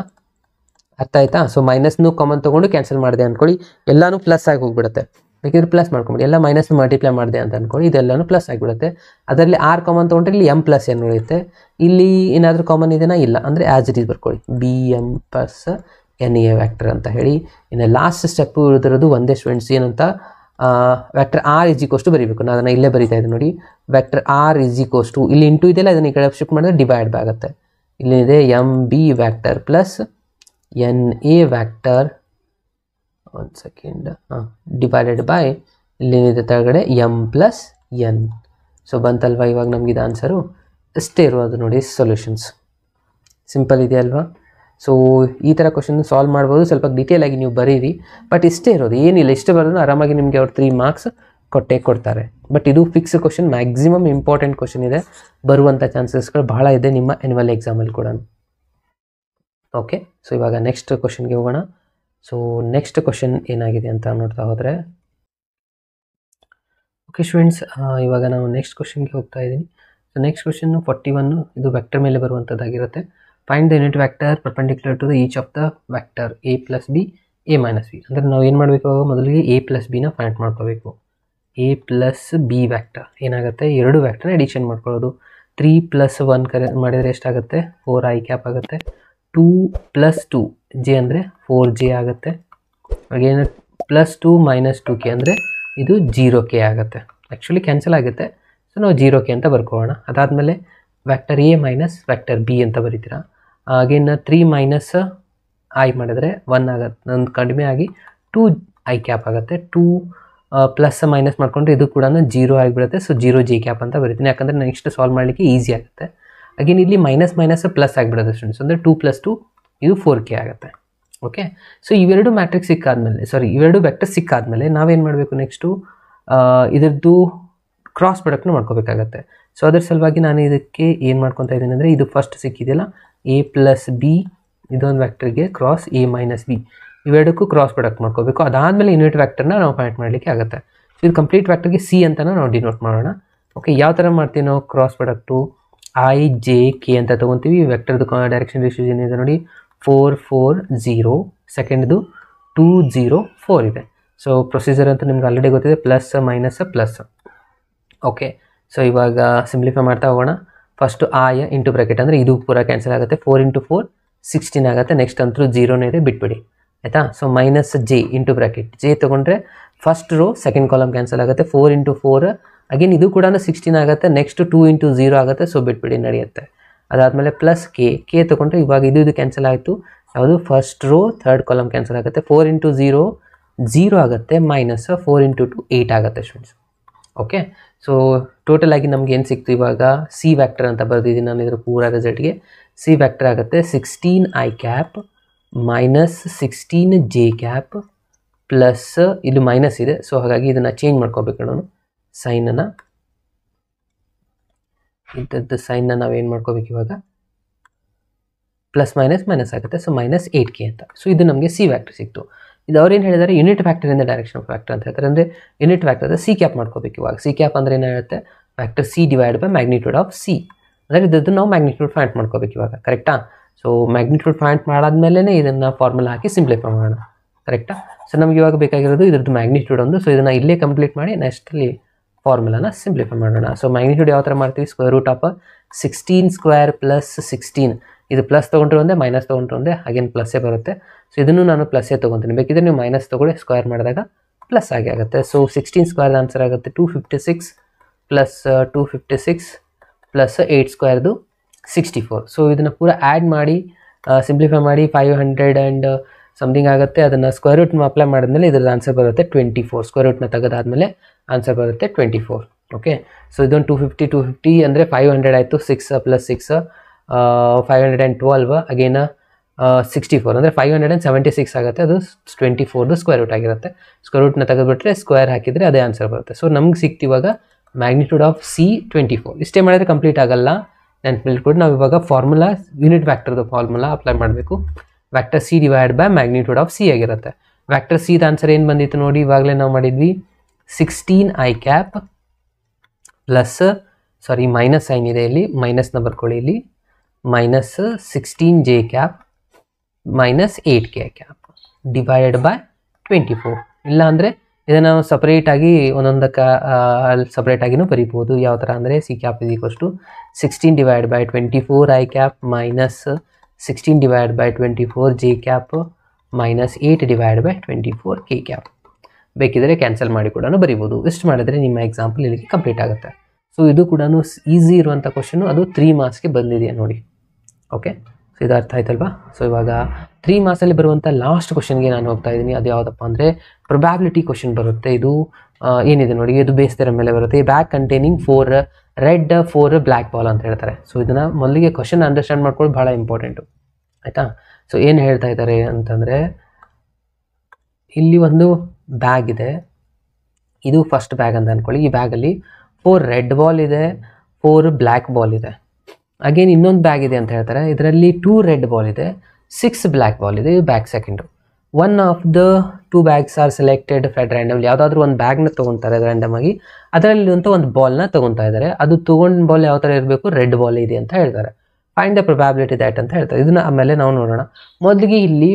ಅರ್ಥ ಆಯ್ತಾ? ಸೊ ಮೈನಸ್ನು ಕಾಮನ್ ತೊಗೊಂಡು ಕ್ಯಾನ್ಸಲ್ ಮಾಡಿದೆ ಅಂದ್ಕೊಳ್ಳಿ, ಎಲ್ಲನೂ ಪ್ಲಸ್ ಆಗಿ ಹೋಗ್ಬಿಡುತ್ತೆ. ಬೇಕಿದ್ರೆ ಪ್ಲಸ್ ಮಾಡ್ಕೊಂಬಿಡಿ, ಎಲ್ಲ ಮೈನಸ್ ಮಲ್ಟಿಪ್ಲೈ ಮಾಡಿದೆ ಅಂತ ಅಂದ್ಕೊಳ್ಳಿ, ಇದೆಲ್ಲನೂ ಪ್ಲಸ್ ಆಗಿಬಿಡುತ್ತೆ. ಅದರಲ್ಲಿ R ಕಾಮನ್ ತೊಗೊಂಡ್ರೆ ಇಲ್ಲಿ m + n ಉಳಿಯುತ್ತೆ. ಇಲ್ಲಿ ಏನಾದರೂ ಕಾಮನ್ ಇದೆಯಾ? ಇಲ್ಲ. ಅಂದರೆ ಆ್ಯಸ್ ಇಟ್ ಈಸ್ ಬರ್ಕೊಳ್ಳಿ, BM + NA ವ್ಯಾಕ್ಟರ್ ಅಂತ ಹೇಳಿ. ಇನ್ನು ಲಾಸ್ಟ್ ಸ್ಟೆಪ್ಪು ಇರೋದಿರೋದು ಒಂದೇ ಸ್ಟೂಡೆಂಟ್ಸ್, ಏನಂತ ವೆಕ್ಟರ್ R = ಬರೀಬೇಕು. ನಾನು ಅದನ್ನು ಇಲ್ಲೇ ಬರೀತಾ ಇದ್ದೀನಿ ನೋಡಿ, ವೆಕ್ಟರ್ R = ಇಲ್ಲಿ ಇಂಟು ಇದೆಯಲ್ಲ, ಇದನ್ನು ಈ ಕಡೆ ಶಿಫ್ಟ್ ಮಾಡಿದ್ರೆ ಡಿವೈಡ್ ಬೈ ಆಗುತ್ತೆ. ಇಲ್ಲಿದೆ MB ವ್ಯಾಕ್ಟರ್ + NA ವ್ಯಾಕ್ಟರ್, ಒಂದು ಸೆಕೆಂಡ್, ಡಿವೈಡೆಡ್ ಬೈ ಇಲ್ಲೇನಿದೆ ತೆಳಗಡೆ m + n. ಸೊ ಬಂತಲ್ವಾ ಇವಾಗ ನಮ್ಗೆ ಇದು ಆನ್ಸರು. ಇಷ್ಟೇ ಇರೋದು ನೋಡಿ ಸೊಲ್ಯೂಷನ್ಸ್. ಸಿಂಪಲ್ ಇದೆ ಅಲ್ವಾ? ಸೊ ಈ ಥರ ಕ್ವಶನ್ ಸಾಲ್ವ್ ಮಾಡ್ಬೋದು. ಸ್ವಲ್ಪ ಡೀಟೇಲ್ ಆಗಿ ನೀವು ಬರೀರಿ, ಬಟ್ ಇಷ್ಟೇ ಇರೋದು, ಏನಿಲ್ಲ. ಇಷ್ಟೇ ಬರೋದು ಆರಾಮಾಗಿ ನಿಮಗೆ ಅವ್ರು 3 ಮಾರ್ಕ್ಸ್ ಕೊಡ್ತಾರೆ. ಬಟ್ ಇದು fix question, maximum important question ಇದೆ, ಬರುವಂಥ ಚಾನ್ಸಸ್ಗಳು ಬಹಳ ಇದೆ ನಿಮ್ಮ ಆ್ಯನ್ಯುವಲ್ ಎಕ್ಸಾಮಲ್ಲಿ ಕೂಡ. ಓಕೆ. ಸೊ ಇವಾಗ ನೆಕ್ಸ್ಟ್ ಕ್ವಶನ್ಗೆ ಹೋಗೋಣ. ಸೊ ನೆಕ್ಸ್ಟ್ ಕ್ವಶನ್ ಏನಾಗಿದೆ ಅಂತ ನೋಡ್ತಾ ಹೋದರೆ, ಓಕೆ ಸ್ಟೂಡೆಂಟ್ಸ್, ಇವಾಗ ನಾವು ನೆಕ್ಸ್ಟ್ ಕ್ವಶನ್ಗೆ ಹೋಗ್ತಾ ಇದ್ದೀನಿ. ಸೊ ನೆಕ್ಸ್ಟ್ ಕ್ವಶನ್ 41, ಇದು ವೆಕ್ಟರ್ ಮೇಲೆ ಬರುವಂಥದ್ದಾಗಿರುತ್ತೆ. Find the unit vector perpendicular to the each of the vector A + B, A - B. ಅಂದರೆ ನಾವು ಏನು ಮಾಡಬೇಕು, ಮೊದಲಿಗೆ A + Bನ ಫೈಂಡ್ ಮಾಡ್ಕೋಬೇಕು. A + B ವ್ಯಾಕ್ಟರ್ ಏನಾಗುತ್ತೆ, ಎರಡು ವ್ಯಾಕ್ಟರ್ನ ಎಡಿಷನ್ ಮಾಡ್ಕೊಳ್ಳೋದು. 3 + 1 ಮಾಡಿದರೆ ಎಷ್ಟಾಗುತ್ತೆ, 4i ಕ್ಯಾಪ್ ಆಗುತ್ತೆ. 2 + 2 ಜೆ ಅಂದರೆ 4J ಆಗುತ್ತೆ. ಅಗೇನ್ +2 - 2K ಅಂದರೆ ಇದು 0K ಆಗುತ್ತೆ. ಆ್ಯಕ್ಚುಲಿ ಕ್ಯಾನ್ಸಲ್ ಆಗುತ್ತೆ, ಸೊ ನಾವು 0K ಅಂತ ಬರ್ಕೊಳ್ಳೋಣ. ಅದಾದಮೇಲೆ vector A minus vector B ಅಂತ ಬರೀತೀರಾ. ಅಗೇನ್ 3 - I ಮಾಡಿದ್ರೆ 1 ಆಗುತ್ತೆ, ಒಂದು ಕಡಿಮೆ ಆಗಿ 2i ಕ್ಯಾಪ್ ಆಗುತ್ತೆ. 2 ಪ್ಲಸ್ ಮೈನಸ್ ಮಾಡಿಕೊಂಡ್ರೆ ಇದು ಕೂಡ 0 ಆಗಿಬಿಡುತ್ತೆ. ಸೊ 0J ಕ್ಯಾಪ್ ಅಂತ ಬರೀತೀನಿ, ಯಾಕಂದರೆ ನೆಕ್ಸ್ಟ್ ಸಾಲ್ವ್ ಮಾಡಲಿಕ್ಕೆ ಈಸಿ ಆಗುತ್ತೆ. ಅಗೇನ್ ಇಲ್ಲಿ ಮೈನಸ್ ಪ್ಲಸ್ ಆಗಿಬಿಡುತ್ತೆ ಸ್ಟೂಡೆಂಟ್ಸ್, ಅಂದರೆ 2 + 2 ಇದು 4K ಆಗುತ್ತೆ. ಓಕೆ, ಸೊ ಇವೆರಡು ಮ್ಯಾಟ್ರಿಕ್ಸ್ ಸಿಕ್ಕಾದ್ಮೇಲೆ, ಇವೆರಡು ವೆಕ್ಟರ್ ಸಿಕ್ಕಾದ್ಮೇಲೆ ನಾವೇನು ಮಾಡಬೇಕು ನೆಕ್ಸ್ಟು, ಇದರದ್ದು ಕ್ರಾಸ್ ಪ್ರಾಡಕ್ಟ್ನ ಮಾಡ್ಕೋಬೇಕಾಗತ್ತೆ. ಸೊ ಅದ್ರ ಸಲುವಾಗಿ ನಾನು ಇದಕ್ಕೆ ಏನು ಮಾಡ್ಕೊತಾ ಇದ್ದೀನಿ ಅಂದರೆ, ಇದು ಫಸ್ಟ್ ಸಿಕ್ಕಿದೆಯಲ್ಲ A + B, ಇದೊಂದು ವೆಕ್ಟರ್ಗೆ ಕ್ರಾಸ್ A - B, ಇವೆರಡಕ್ಕೂ ಕ್ರಾಸ್ ಪ್ರಾಡಕ್ಟ್ ಮಾಡ್ಕೋಬೇಕು. ಅದಾದಮೇಲೆ ಯೂನಿಟ್ ವೆಕ್ಟರ್ನ ನಾವು ಫೈಂಡ್ ಮಾಡಲಿಕ್ಕೆ ಆಗುತ್ತೆ. ಸೊ ಇದು ಕಂಪ್ಲೀಟ್ ವೆಕ್ಟರ್ಗೆ C ಅಂತ ನಾವು ಡಿನೋಟ್ ಮಾಡೋಣ. ಓಕೆ, ಯಾವ ಥರ ಮಾಡ್ತೀವಿ ನಾವು cross product, I J K ಅಂತ ತೊಗೊತೀವಿ. ವೆಕ್ಟರ್ದು ಡೈರೆಕ್ಷನ್ ರೇಷಿಯೋ ಏನಿದೆ ನೋಡಿ, 4 4 0, ಸೆಕೆಂಡ್ದು 2 0 4 ಇದೆ. ಸೊ ಪ್ರೊಸೀಜರ್ ಅಂತ ನಿಮ್ಗೆ ಆಲ್ರೆಡಿ ಗೊತ್ತಿದೆ, plus minus plus. Okay, so ಇವಾಗ ಸಿಂಪ್ಲಿಫೈ ಮಾಡ್ತಾ ಹೋಗೋಣ. ಫಸ್ಟು I ಇಂಟು ಬ್ರಾಕೆಟ್ ಅಂದರೆ ಇದು ಪೂರ ಕ್ಯಾನ್ಸಲ್ ಆಗುತ್ತೆ. 4 × 4 16 ಆಗುತ್ತೆ. ನೆಕ್ಸ್ಟ್ ಅಂತೂ 0 ಇದೆ, ಬಿಟ್ಬಿಡಿ ಆಯಿತಾ. So -J into bracket, J ತೊಗೊಂಡ್ರೆ first row second column cancel ಆಗುತ್ತೆ. 4 × 4 ಅಗೇನ್ ಇದು ಕೂಡ 16 ಆಗುತ್ತೆ. ನೆಕ್ಸ್ಟ್ 2 × 0 ಆಗುತ್ತೆ, ಸೊ ಬಿಟ್ಬಿಡಿ ನಡೆಯುತ್ತೆ. ಅದಾದಮೇಲೆ ಪ್ಲಸ್ K ತೊಗೊಂಡ್ರೆ ಇವಾಗ ಇದು ಕ್ಯಾನ್ಸಲ್ ಆಯಿತು. ಯಾವುದು first row third column cancel ಆಗುತ್ತೆ. 4 × 0 0 ಆಗುತ್ತೆ, ಮೈನಸ್ 4 × 2 8 ಆಗುತ್ತೆ ಸ್ಟೂಡೆಂಟ್ಸ್. ಓಕೆ, ಸೊ ಟೋಟಲ್ ಆಗಿ ನಮ್ಗೆ ಏನು ಸಿಕ್ತು ಇವಾಗ, C ವ್ಯಾಕ್ಟರ್ ಅಂತ ಬರೆದಿದ್ದೀನಿ ನಾನು ಇದರ ಪೂರ ರಿಸಲ್ಟ್ಗೆ. C ವ್ಯಾಕ್ಟರ್ ಆಗುತ್ತೆ 16i cap -16J cap plus ಇಲ್ಲಿ ಮೈನಸ್ ಇದೆ, ಸೊ ಹಾಗಾಗಿ ಇದನ್ನು ಚೇಂಜ್ ಮಾಡ್ಕೋಬೇಕು ನಾನು ಸೈನನ್ನು. ಇಂಥದ್ದು ಸೈನ್ನ ನಾವೇನು ಮಾಡ್ಕೋಬೇಕು ಇವಾಗ, ಪ್ಲಸ್ ಮೈನಸ್ ಆಗುತ್ತೆ. ಸೊ -8K ಅಂತ. ಸೊ ಇದು ನಮಗೆ C ವ್ಯಾಕ್ಟರ್ ಸಿಕ್ತು. ಇದು ಅವ್ರೇನು ಹೇಳಿದ್ದಾರೆ, ಯೂನಿಟ್ ವ್ಯಾಕ್ಟರ್ ಇಂದ ಡೈರೆಕ್ಷನ್ ಆಫ್ ವ್ಯಾಕ್ಟರ್ ಅಂತ ಹೇಳ್ತಾರೆ. ಅಂದರೆ ಯೂನಿಟ್ ವ್ಯಾಕ್ಟರ್ C ಕ್ಯಾಪ್ ಮಾಡ್ಕೋಬೇಕು ಇವಾಗ. C ಕ್ಯಾಪ್ ಅಂದರೆ ಏನು ಹೇಳುತ್ತೆ, vector C divide by magnitude of C. ಅಂದರೆ ಇದ್ದದ್ದು ನಾವು ಮ್ಯಾಗ್ನಿಟ್ಯೂಡ್ ಫೈಂಡ್ ಮಾಡ್ಕೋಬೇಕು ಇವಾಗ, ಕರೆಕ್ಟಾ. ಸೊ ಮ್ಯಾಗ್ನಿಟ್ಯೂಡ್ ಫೈಂಡ್ ಮಾಡಾದ್ಮೇಲೆ ಇದನ್ನು ಫಾರ್ಮುಲಾ ಹಾಕಿ ಸಿಂಪ್ಲಿಫೈ ಮಾಡೋಣ, ಕರೆಕ್ಟಾ. ಸೊ ನಮ್ಗೆ ಇವಾಗ ಬೇಕಾಗಿರೋದು ಇದ್ರದ್ದು ಮ್ಯಾಗ್ನಿಟ್ಯೂಡ್ ಒಂದು. ಸೊ ಇದನ್ನು ಇಲ್ಲೇ ಕಂಪ್ಲೀಟ್ ಮಾಡಿ ನೆಕ್ಸ್ಟಲ್ಲಿ ಫಾರ್ಮುಲಾನ ಸಿಂಪ್ಲಿಫೈ ಮಾಡೋಣ. ಸೊ ಮ್ಯಾಗ್ನಿಟ್ಯೂಡ್ ಯಾವ ಥರ ಮಾಡ್ತೀವಿ, √16² + 16. ಇದು ಪ್ಲಸ್ ತೊಗೊಂಡ್ರೆ ಒಂದೇ, ಮೈನಸ್ ತೊಗೊಂಡ್ರೆ ಒಂದೇ, ಹಾಗೇನು ಪ್ಲಸ್ಸೇ ಬರುತ್ತೆ. ಸೊ ಇದನ್ನು ನಾನು ಪ್ಲಸ್ಸೇ ತೊಗೊತೀನಿ. ಬೇಕಿದ್ರೆ ನೀವು ಮೈನಸ್ ತೊಗೊಳ್ಳಿ, ಸ್ಕ್ವೇರ್ ಮಾಡಿದಾಗ ಪ್ಲಸ್ ಆಗಿ ಆಗುತ್ತೆ. ಸೊ 16² ಆನ್ಸರ್ ಆಗುತ್ತೆ 256 + 256 + 8² 64. ಸೊ ಇದನ್ನು ಪೂರ ಆ್ಯಡ್ ಮಾಡಿ ಸಿಂಪ್ಲಿಫೈ ಮಾಡಿ 500 ಆ್ಯಂಡ್ ಸಮಥಿಂಗ್ ಆಗುತ್ತೆ. ಅದನ್ನು ಸ್ಕ್ವೇರ್ ರೂಟ್ನ ಅಪ್ಲೈ ಮಾಡಿದ್ಮೇಲೆ ಇದ್ರದ್ದು ಆನ್ಸರ್ ಬರುತ್ತೆ 24. ಸ್ಕ್ವೇರ್ ರೂಟ್ನ ತೆಗೆದಾದ್ಮೇಲೆ ಆನ್ಸರ್ ಬರುತ್ತೆ 24. ಓಕೆ, ಸೊ ಇದೊಂದು 250 ಅಂದರೆ 500 ಆಯಿತು. 6 + 6 512, ಅಗೇನ್ 64 ಅಂದರೆ 576 ಆಗುತ್ತೆ. ಅದು 24ದು ಸ್ಕ್ವೇರ್ ರೂಟ್ ಆಗಿರುತ್ತೆ. ಸ್ಕ್ವೇರ್ ರೂಟ್ನ ತೆಗೆದುಬಿಟ್ರೆ ಸ್ಕ್ವೇರ್ ಹಾಕಿದರೆ ಅದೇ ಆನ್ಸರ್ ಬರುತ್ತೆ. ಸೊ ನಮ್ಗೆ ಸಿಕ್ತಿವಾಗ ಮ್ಯಾಗ್ನಿಟ್ಯೂಡ್ ಆಫ್ C 24. ಇಷ್ಟೇ ಮಾಡಿದ್ರೆ ಕಂಪ್ಲೀಟ್ ಆಗಲ್ಲ, ನೆನ್ಪಿಟ್ಬಿಟ್ಟು ನಾವು ಇವಾಗ ಫಾರ್ಮುಲಾ ಯೂನಿಟ್ ವ್ಯಾಕ್ಟರ್ದು ಫಾರ್ಮುಲಾ ಅಪ್ಲೈ ಮಾಡಬೇಕು. Vector C divide by magnitude of C ಆಗಿರುತ್ತೆ. ವ್ಯಾಕ್ಟರ್ Cದ ಆನ್ಸರ್ ಏನು ಬಂದಿತ್ತು ನೋಡಿ, ಇವಾಗಲೇ ನಾವು ಮಾಡಿದ್ವಿ 16i cap plus minus sine ಇದೆ ಇಲ್ಲಿ, ಮೈನಸ್ನ ಬರ್ಕೊಳ್ಳಿ ಇಲ್ಲಿ, -16J cap -8K cap divided by 24. ಇಲ್ಲ ಅಂದರೆ ಇದನ್ನು ನಾವು ಸಪ್ರೇಟಾಗಿ ಒಂದೊಂದಕ್ಕೆ ಸಪ್ರೇಟಾಗಿನೂ ಬರೀಬೋದು. ಯಾವ ಥರ ಅಂದರೆ C cap = 16 divide by 24i cap -16 divide by 24J cap -8 divide by 24K cap. ಬೇಕಿದ್ರೆ ಕ್ಯಾನ್ಸಲ್ ಮಾಡಿ ಕೂಡ ಬರೀಬೋದು. ಇಷ್ಟು ಮಾಡಿದ್ರೆ ನಿಮ್ಮ ಎಕ್ಸಾಂಪಲ್ ಇಲ್ಲಿಗೆ ಕಂಪ್ಲೀಟ್ ಆಗುತ್ತೆ. ಸೊ ಇದು ಕೂಡ ಈಸಿ ಇರುವಂಥ ಕ್ವಶನು, ಅದು 3 ಮಾರ್ಕ್ಸ್ಗೆ ಬಂದಿದೆಯಾ ನೋಡಿ. ಓಕೆ, ಸೊ ಇದು ಅರ್ಥ ಆಯ್ತಲ್ವಾ. ಸೊ ಇವಾಗ 3 ಮಾರ್ಕ್ಸಲ್ಲಿ ಬರುವಂಥ ಲಾಸ್ಟ್ ಕ್ವಶನ್ಗೆ ನಾನು ಹೋಗ್ತಾ ಇದ್ದೀನಿ. ಅದು ಯಾವುದಪ್ಪ ಅಂದರೆ ಪ್ರೊಬ್ಯಾಬಿಲಿಟಿ ಕ್ವಶನ್ ಬರುತ್ತೆ. ಇದು ಏನಿದೆ ನೋಡಿ, ಇದು ಬೇಸ್ ಥರ ಮೇಲೆ ಬರುತ್ತೆ. Bag containing 4 red 4 black ball ಅಂತ ಹೇಳ್ತಾರೆ. ಸೊ ಇದನ್ನು ಮೊದಲಿಗೆ ಕ್ವಶನ್ ಅಂಡರ್ಸ್ಟ್ಯಾಂಡ್ ಮಾಡ್ಕೊಳ್ಳೋದು ಭಾಳ ಇಂಪಾರ್ಟೆಂಟು, ಆಯಿತಾ. ಸೊ ಏನು ಹೇಳ್ತಾ ಇದ್ದಾರೆ ಅಂತಂದರೆ, ಇಲ್ಲಿ ಒಂದು ಬ್ಯಾಗ್ ಇದೆ, ಇದು ಫಸ್ಟ್ ಬ್ಯಾಗ್ ಅಂತ ಅಂದ್ಕೊಳ್ಳಿ. ಈ ಬ್ಯಾಗಲ್ಲಿ 4 ರೆಡ್ ಬಾಲ್ ಇದೆ, 4 ಬ್ಲ್ಯಾಕ್ ಬಾಲ್ ಇದೆ. ಅಗೇನ್ ಇನ್ನೊಂದು ಬ್ಯಾಗ್ ಇದೆ ಅಂತ ಹೇಳ್ತಾರೆ, ಇದರಲ್ಲಿ 2 ರೆಡ್ ಬಾಲ್ ಇದೆ, 6 ಬ್ಲ್ಯಾಕ್ ಬಾಲ್ ಇದೆ. ಇದು bag second. 1 of the 2 bags R selected from randomly. ಯಾವುದಾದ್ರೂ ಒಂದು ಬ್ಯಾಗ್ನ ತೊಗೊತಾರೆ ರ್ಯಾಂಡಮ್ ಆಗಿ, ಅದರಲ್ಲಿ ಅಂತ ಒಂದು ಬಾಲ್ನ ತೊಗೊತಾ ಇದ್ದಾರೆ. ಅದು ತೊಗೊಂಡು ಬಾಲ್ ಯಾವ ಥರ ಇರಬೇಕು, ರೆಡ್ ಬಾಲ್ ಇದೆ ಅಂತ ಹೇಳ್ತಾರೆ. ಫೈಂಡ್ ದ ಪ್ರೊಬ್ಯಾಬಿಲಿಟಿ ದ್ಯಾಟ್ ಅಂತ ಹೇಳ್ತಾರೆ. ಇದನ್ನು ಆಮೇಲೆ ನಾವು ನೋಡೋಣ. ಮೊದಲಿಗೆ ಇಲ್ಲಿ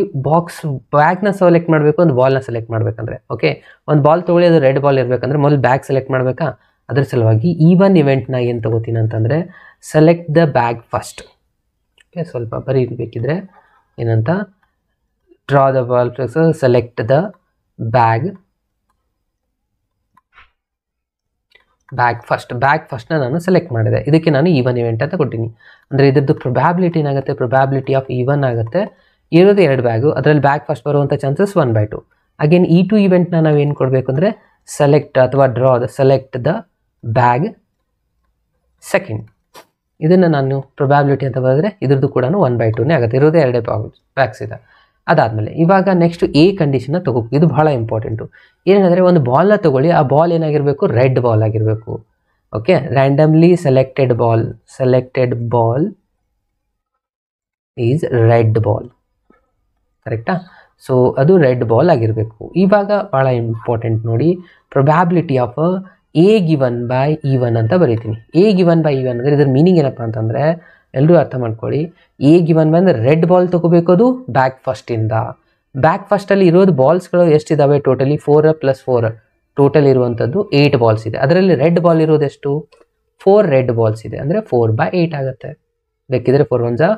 ಬ್ಯಾಗ್ನ ಸೆಲೆಕ್ಟ್ ಮಾಡಬೇಕು, ಒಂದು ಬಾಲ್ನ ಸೆಲೆಕ್ಟ್ ಮಾಡಬೇಕಂದ್ರೆ. ಓಕೆ, ಒಂದು ಬಾಲ್ ತೊಗೊಳ್ಳಿ, ಅದು ರೆಡ್ ಬಾಲ್ ಇರಬೇಕಂದ್ರೆ ಮೊದಲು ಬ್ಯಾಗ್ ಸೆಲೆಕ್ಟ್ ಮಾಡಬೇಕಾ. ಅದರ ಸಲುವಾಗಿ ಈ ಒಂದು ಇವೆಂಟ್ನ ಏನು ತೊಗೋತೀನಿ ಅಂತಂದರೆ, select the bag first. Okay, ಸ್ವಲ್ಪ ಬರೀಬೇಕಿದ್ರೆ ಏನಂತ draw the ball plus select the bag ಫಸ್ಟ್ನ ನಾನು ಸೆಲೆಕ್ಟ್ ಮಾಡಿದೆ. ಇದಕ್ಕೆ ನಾನು ಈವನ್ ಇವೆಂಟ್ ಅಂತ ಕೊಟ್ಟಿನಿ. ಅಂದರೆ ಇದ್ರದ್ದು ಪ್ರೊಬ್ಯಾಬಿಲಿಟಿ ಏನಾಗುತ್ತೆ, ಪ್ರೊಬ್ಯಾಬಿಲಿಟಿ ಆಫ್ ಈವನ್ ಆಗುತ್ತೆ. ಇರೋದು 2 ಬ್ಯಾಗು, ಅದರಲ್ಲಿ ಬ್ಯಾಗ್ ಫಸ್ಟ್ ಬರುವಂಥ ಚಾನ್ಸಸ್ 1/2. ಅಗೇನ್ E2 ಇವೆಂಟ್ನ ನಾವೇನು ಕೊಡಬೇಕು ಅಂದರೆ ಸೆಲೆಕ್ಟ್ ಅಥವಾ ಸೆಲೆಕ್ಟ್ ದ ಬ್ಯಾಗ್ ಸೆಕೆಂಡ್. ಇದನ್ನು ನಾನು ಪ್ರೊಬ್ಯಾಬಿಲಿಟಿ ಅಂತ ಬರೆದ್ರೆ ಇದ್ರದ್ದು ಕೂಡ 1/2ನೇ ಆಗುತ್ತೆ. ಇರೋದೇ 2 ಬ್ಯಾಗ್ಸ್ ಇದೆ. ಅದಾದಮೇಲೆ ಇವಾಗ ನೆಕ್ಸ್ಟ್ ಎ ಕಂಡೀಷನ್ನ ತಗೋಬೇಕು. ಇದು ಬಹಳ ಇಂಪಾರ್ಟೆಂಟು. ಏನಂದರೆ ಒಂದು ಬಾಲ್ನ ತಗೊಳ್ಳಿ, ಆ ಬಾಲ್ ಏನಾಗಿರಬೇಕು, ರೆಡ್ ಬಾಲ್ ಆಗಿರಬೇಕು. Okay, randomly selected ball is red ball, ಕರೆಕ್ಟಾ? ಸೊ ಅದು ರೆಡ್ ಬಾಲ್ ಆಗಿರಬೇಕು. ಇವಾಗ ಭಾಳ ಇಂಪಾರ್ಟೆಂಟ್ ನೋಡಿ, probability of A given by even ಅಂತ ಬರೀತೀನಿ. ಎ ಗಿವನ್ ಬೈ ಈವನ್ ಅಂದರೆ ಇದ್ರ ಮೀನಿಂಗ್ ಏನಪ್ಪ ಅಂತಂದರೆ ಎಲ್ಲರೂ ಅರ್ಥ ಮಾಡ್ಕೊಳ್ಳಿ. ಎ ಗಿವನ್ ಬೈ ಅಂದರೆ ರೆಡ್ ಬಾಲ್ ತೊಗೋಬೇಕು, ಅದು ಬ್ಯಾಕ್ ಫಸ್ಟಿಂದ. ಬ್ಯಾಕ್ ಫಸ್ಟಲ್ಲಿ ಇರೋದು ಬಾಲ್ಸ್ಗಳು ಎಷ್ಟಿದ್ದಾವೆ, ಟೋಟಲಿ 4 + 4 ಟೋಟಲ್ ಇರುವಂಥದ್ದು 8 ಬಾಲ್ಸ್ ಇದೆ. ಅದರಲ್ಲಿ ರೆಡ್ ಬಾಲ್ ಇರೋದು ಎಷ್ಟು, 4 ರೆಡ್ ಬಾಲ್ಸ್ ಇದೆ. ಅಂದರೆ 4/8 ಆಗುತ್ತೆ. ಬೇಕಿದ್ರೆ 4 1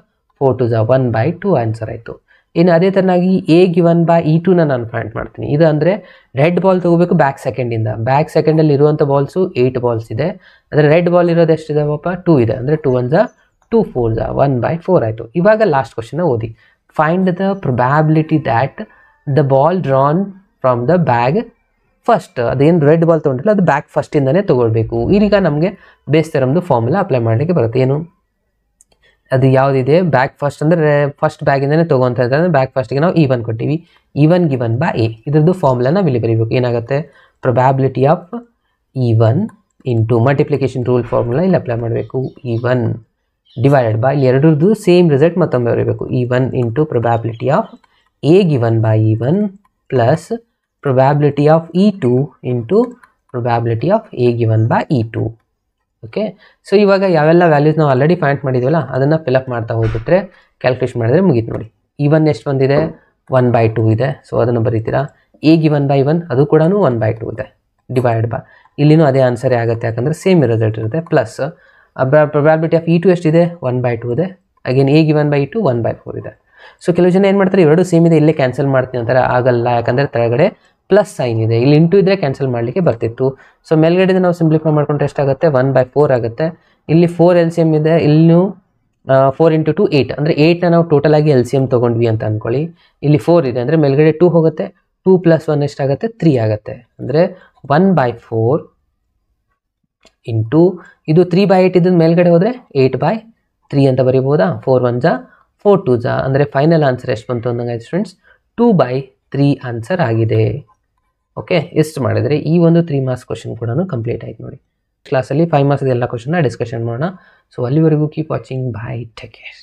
4 2 1/2 ಆನ್ಸರ್ ಆಯಿತು. ಇನ್ನು ಅದೇ ಥರನಾಗಿ ಎ ಗಿವನ್ ಬೈ E2ನ ನಾನು ಫೈಂಡ್ ಮಾಡ್ತೀನಿ. ಇದು ಅಂದರೆ ರೆಡ್ ಬಾಲ್ ತೊಗೋಬೇಕು ಬ್ಯಾಕ್ ಸೆಕೆಂಡಿಂದ. ಬ್ಯಾಕ್ ಸೆಕೆಂಡಲ್ಲಿ ಇರುವಂಥ ಬಾಲ್ಸು 8 ಬಾಲ್ಸ್ ಇದೆ. ಅಂದರೆ ರೆಡ್ ಬಾಲ್ ಇರೋದು ಎಷ್ಟಿದಾವಪ್ಪ, 2 ಇದೆ. ಅಂದರೆ 2 1 2 4 1/4 ಆಯಿತು. ಇವಾಗ ಲಾಸ್ಟ್ ಕ್ವಶನ್ನ ಓದಿ. Find the probability that the ball drawn from the bag first. ಅದೇನು ರೆಡ್ ಬಾಲ್ ತೊಗೊಂಡಿಲ್ಲ ಅದು ಬ್ಯಾಕ್ ಫಸ್ಟಿಂದನೇ ತೊಗೊಳ್ಬೇಕು. ಈಗ ನಮಗೆ ಬೇಸ್ ಥೆರಮ್ದು ಫಾರ್ಮುಲಾ ಅಪ್ಲೈ ಮಾಡಲಿಕ್ಕೆ ಬರುತ್ತೆ. ಏನು ಅದು ಯಾವುದಿದೆ, ಬ್ಯಾಕ್ ಫಸ್ಟ್ ಅಂದರೆ ಫಸ್ಟ್ ಬ್ಯಾಗಿಂದನೇ ತೊಗೊತಾ ಇದ್ದಾರೆ. ಬ್ಯಾಕ್ ಫಸ್ಟಿಗೆ ನಾವು ಈವನ್ ಕೊಟ್ಟಿವಿ. ಈವನ್ ಗಿವನ್ ಬೈ ಎ, ಇದ್ರದ್ದು ಫಾರ್ಮುಲಾನ ಇಲ್ಲಿ ಬರೀಬೇಕು. ಏನಾಗುತ್ತೆ, probability of even into multiplication rule formula ಇಲ್ಲಿ ಅಪ್ಲೈ ಮಾಡಬೇಕು. ಈವನ್ ಡಿವೈಡೆಡ್ ಬೈ ಇಲ್ಲಿ ಎರಡರದ್ದು ಸೇಮ್ ರಿಸಲ್ಟ್ ಮತ್ತೊಮ್ಮೆ ಬರೀಬೇಕು. Even into probability of A given by even plus probability of E2 into probability of A given by E2. Okay, so ಇವಾಗ ಯಾವೆಲ್ಲ values ನಾವು already find ಮಾಡಿದ್ದೀವಲ್ಲ ಅದನ್ನು fill up ಮಾಡ್ತಾ ಹೋಗ್ಬಿಟ್ರೆ ಕ್ಯಾಲ್ಕುಲೇಷನ್ ಮಾಡಿದ್ರೆ ಮುಗೀತು ನೋಡಿ. ಈವನ್ ಎಷ್ಟು ಬಂದಿದೆ, 1/2 ಇದೆ. ಸೊ ಅದನ್ನು ಬರೀತೀರಾ. ಎ ಗಿವನ್ ಬೈ 1 ಅದು ಕೂಡ 1/2 ಇದೆ. ಡಿವೈಡ್ ಬೈ ಇಲ್ಲಿನೂ ಅದೇ ಆನ್ಸರೇ ಆಗುತ್ತೆ, ಯಾಕಂದರೆ ಸೇಮ್ ರಿಸಲ್ಟ್ ಇರುತ್ತೆ. ಪ್ಲಸ್ ಪ್ರೊಬ್ಯಾಬಿಲಿಟಿ ಆಫ್ E2 ಎಷ್ಟಿದೆ, 1/2 ಇದೆ. Again A given by E2 1/4 ಇದೆ. ಸೊ ಕೆಲವು ಜನ ಏನು ಮಾಡ್ತಾರೆ, ಎರಡು ಸೇಮ್ ಇದೆ ಇಲ್ಲೇ ಕ್ಯಾನ್ಸಲ್ ಮಾಡ್ತೀನಿ ಅಂತಾರೆ. ಆಗಲ್ಲ, ಯಾಕಂದರೆ ಕೆಳಗಡೆ ಪ್ಲಸ್ ಸೈನ್ ಇದೆ. ಇಲ್ಲಿ ಇಂಟು ಇದ್ದರೆ ಕ್ಯಾನ್ಸಲ್ ಮಾಡಲಿಕ್ಕೆ ಬರ್ತಿತ್ತು. ಸೊ ಮೇಲ್ಗಡೆ ನಾವು ಸಿಂಪ್ಲಿಫೈ ಮಾಡ್ಕೊಂಡ್ರೆ ಎಷ್ಟಾಗುತ್ತೆ, 1/4 ಆಗುತ್ತೆ. ಇಲ್ಲಿ 4 LCM ಇದೆ, ಇಲ್ಲೂ 4 × 2 8. ಅಂದರೆ 8ನ ನಾವು ಟೋಟಲಾಗಿ LCM ತೊಗೊಂಡ್ವಿ ಅಂತ ಅಂದ್ಕೊಳ್ಳಿ. ಇಲ್ಲಿ 4 ಇದೆ ಅಂದರೆ ಮೇಲ್ಗಡೆ 2 ಹೋಗುತ್ತೆ. 2 + 1 ಎಷ್ಟಾಗುತ್ತೆ, 3 ಆಗುತ್ತೆ. ಅಂದರೆ 1/4 ಇಂಟು ಇದು 3/8 ಇದ್ದದ್ದು ಮೇಲ್ಗಡೆ ಹೋದರೆ 8/3 ಅಂತ ಬರೀಬೋದಾ. 4 1 4 2 ಅಂದರೆ ಫೈನಲ್ ಆನ್ಸರ್ ಎಷ್ಟು ಬಂತು ಅಂದಂಗಾಯ್ತು ಸ್ಟೂಡೆಂಟ್ಸ್, 2/3 ಆನ್ಸರ್ ಆಗಿದೆ. ಓಕೆ, ಎಷ್ಟು ಮಾಡಿದರೆ ಈ ಒಂದು 3 ಮಾರ್ಕ್ಸ್ ಕ್ವಶನ್ ಕೂಡ ಕಂಪ್ಲೀಟ್ ಆಯ್ತು ನೋಡಿ. ಕ್ಲಾಸಲ್ಲಿ 5 ಮಾರ್ಕ್ಸ್ ಎಲ್ಲ ಕ್ವಶನ್ನ ಡಿಸ್ಕಷನ್ ಮಾಡೋಣ. ಸೊ ಅಲ್ಲಿವರೆಗೂ ಕೀಪ್ ವಾಚಿಂಗ್. ಬಾಯ್, ಟೇಕ್ ಕೇರ್.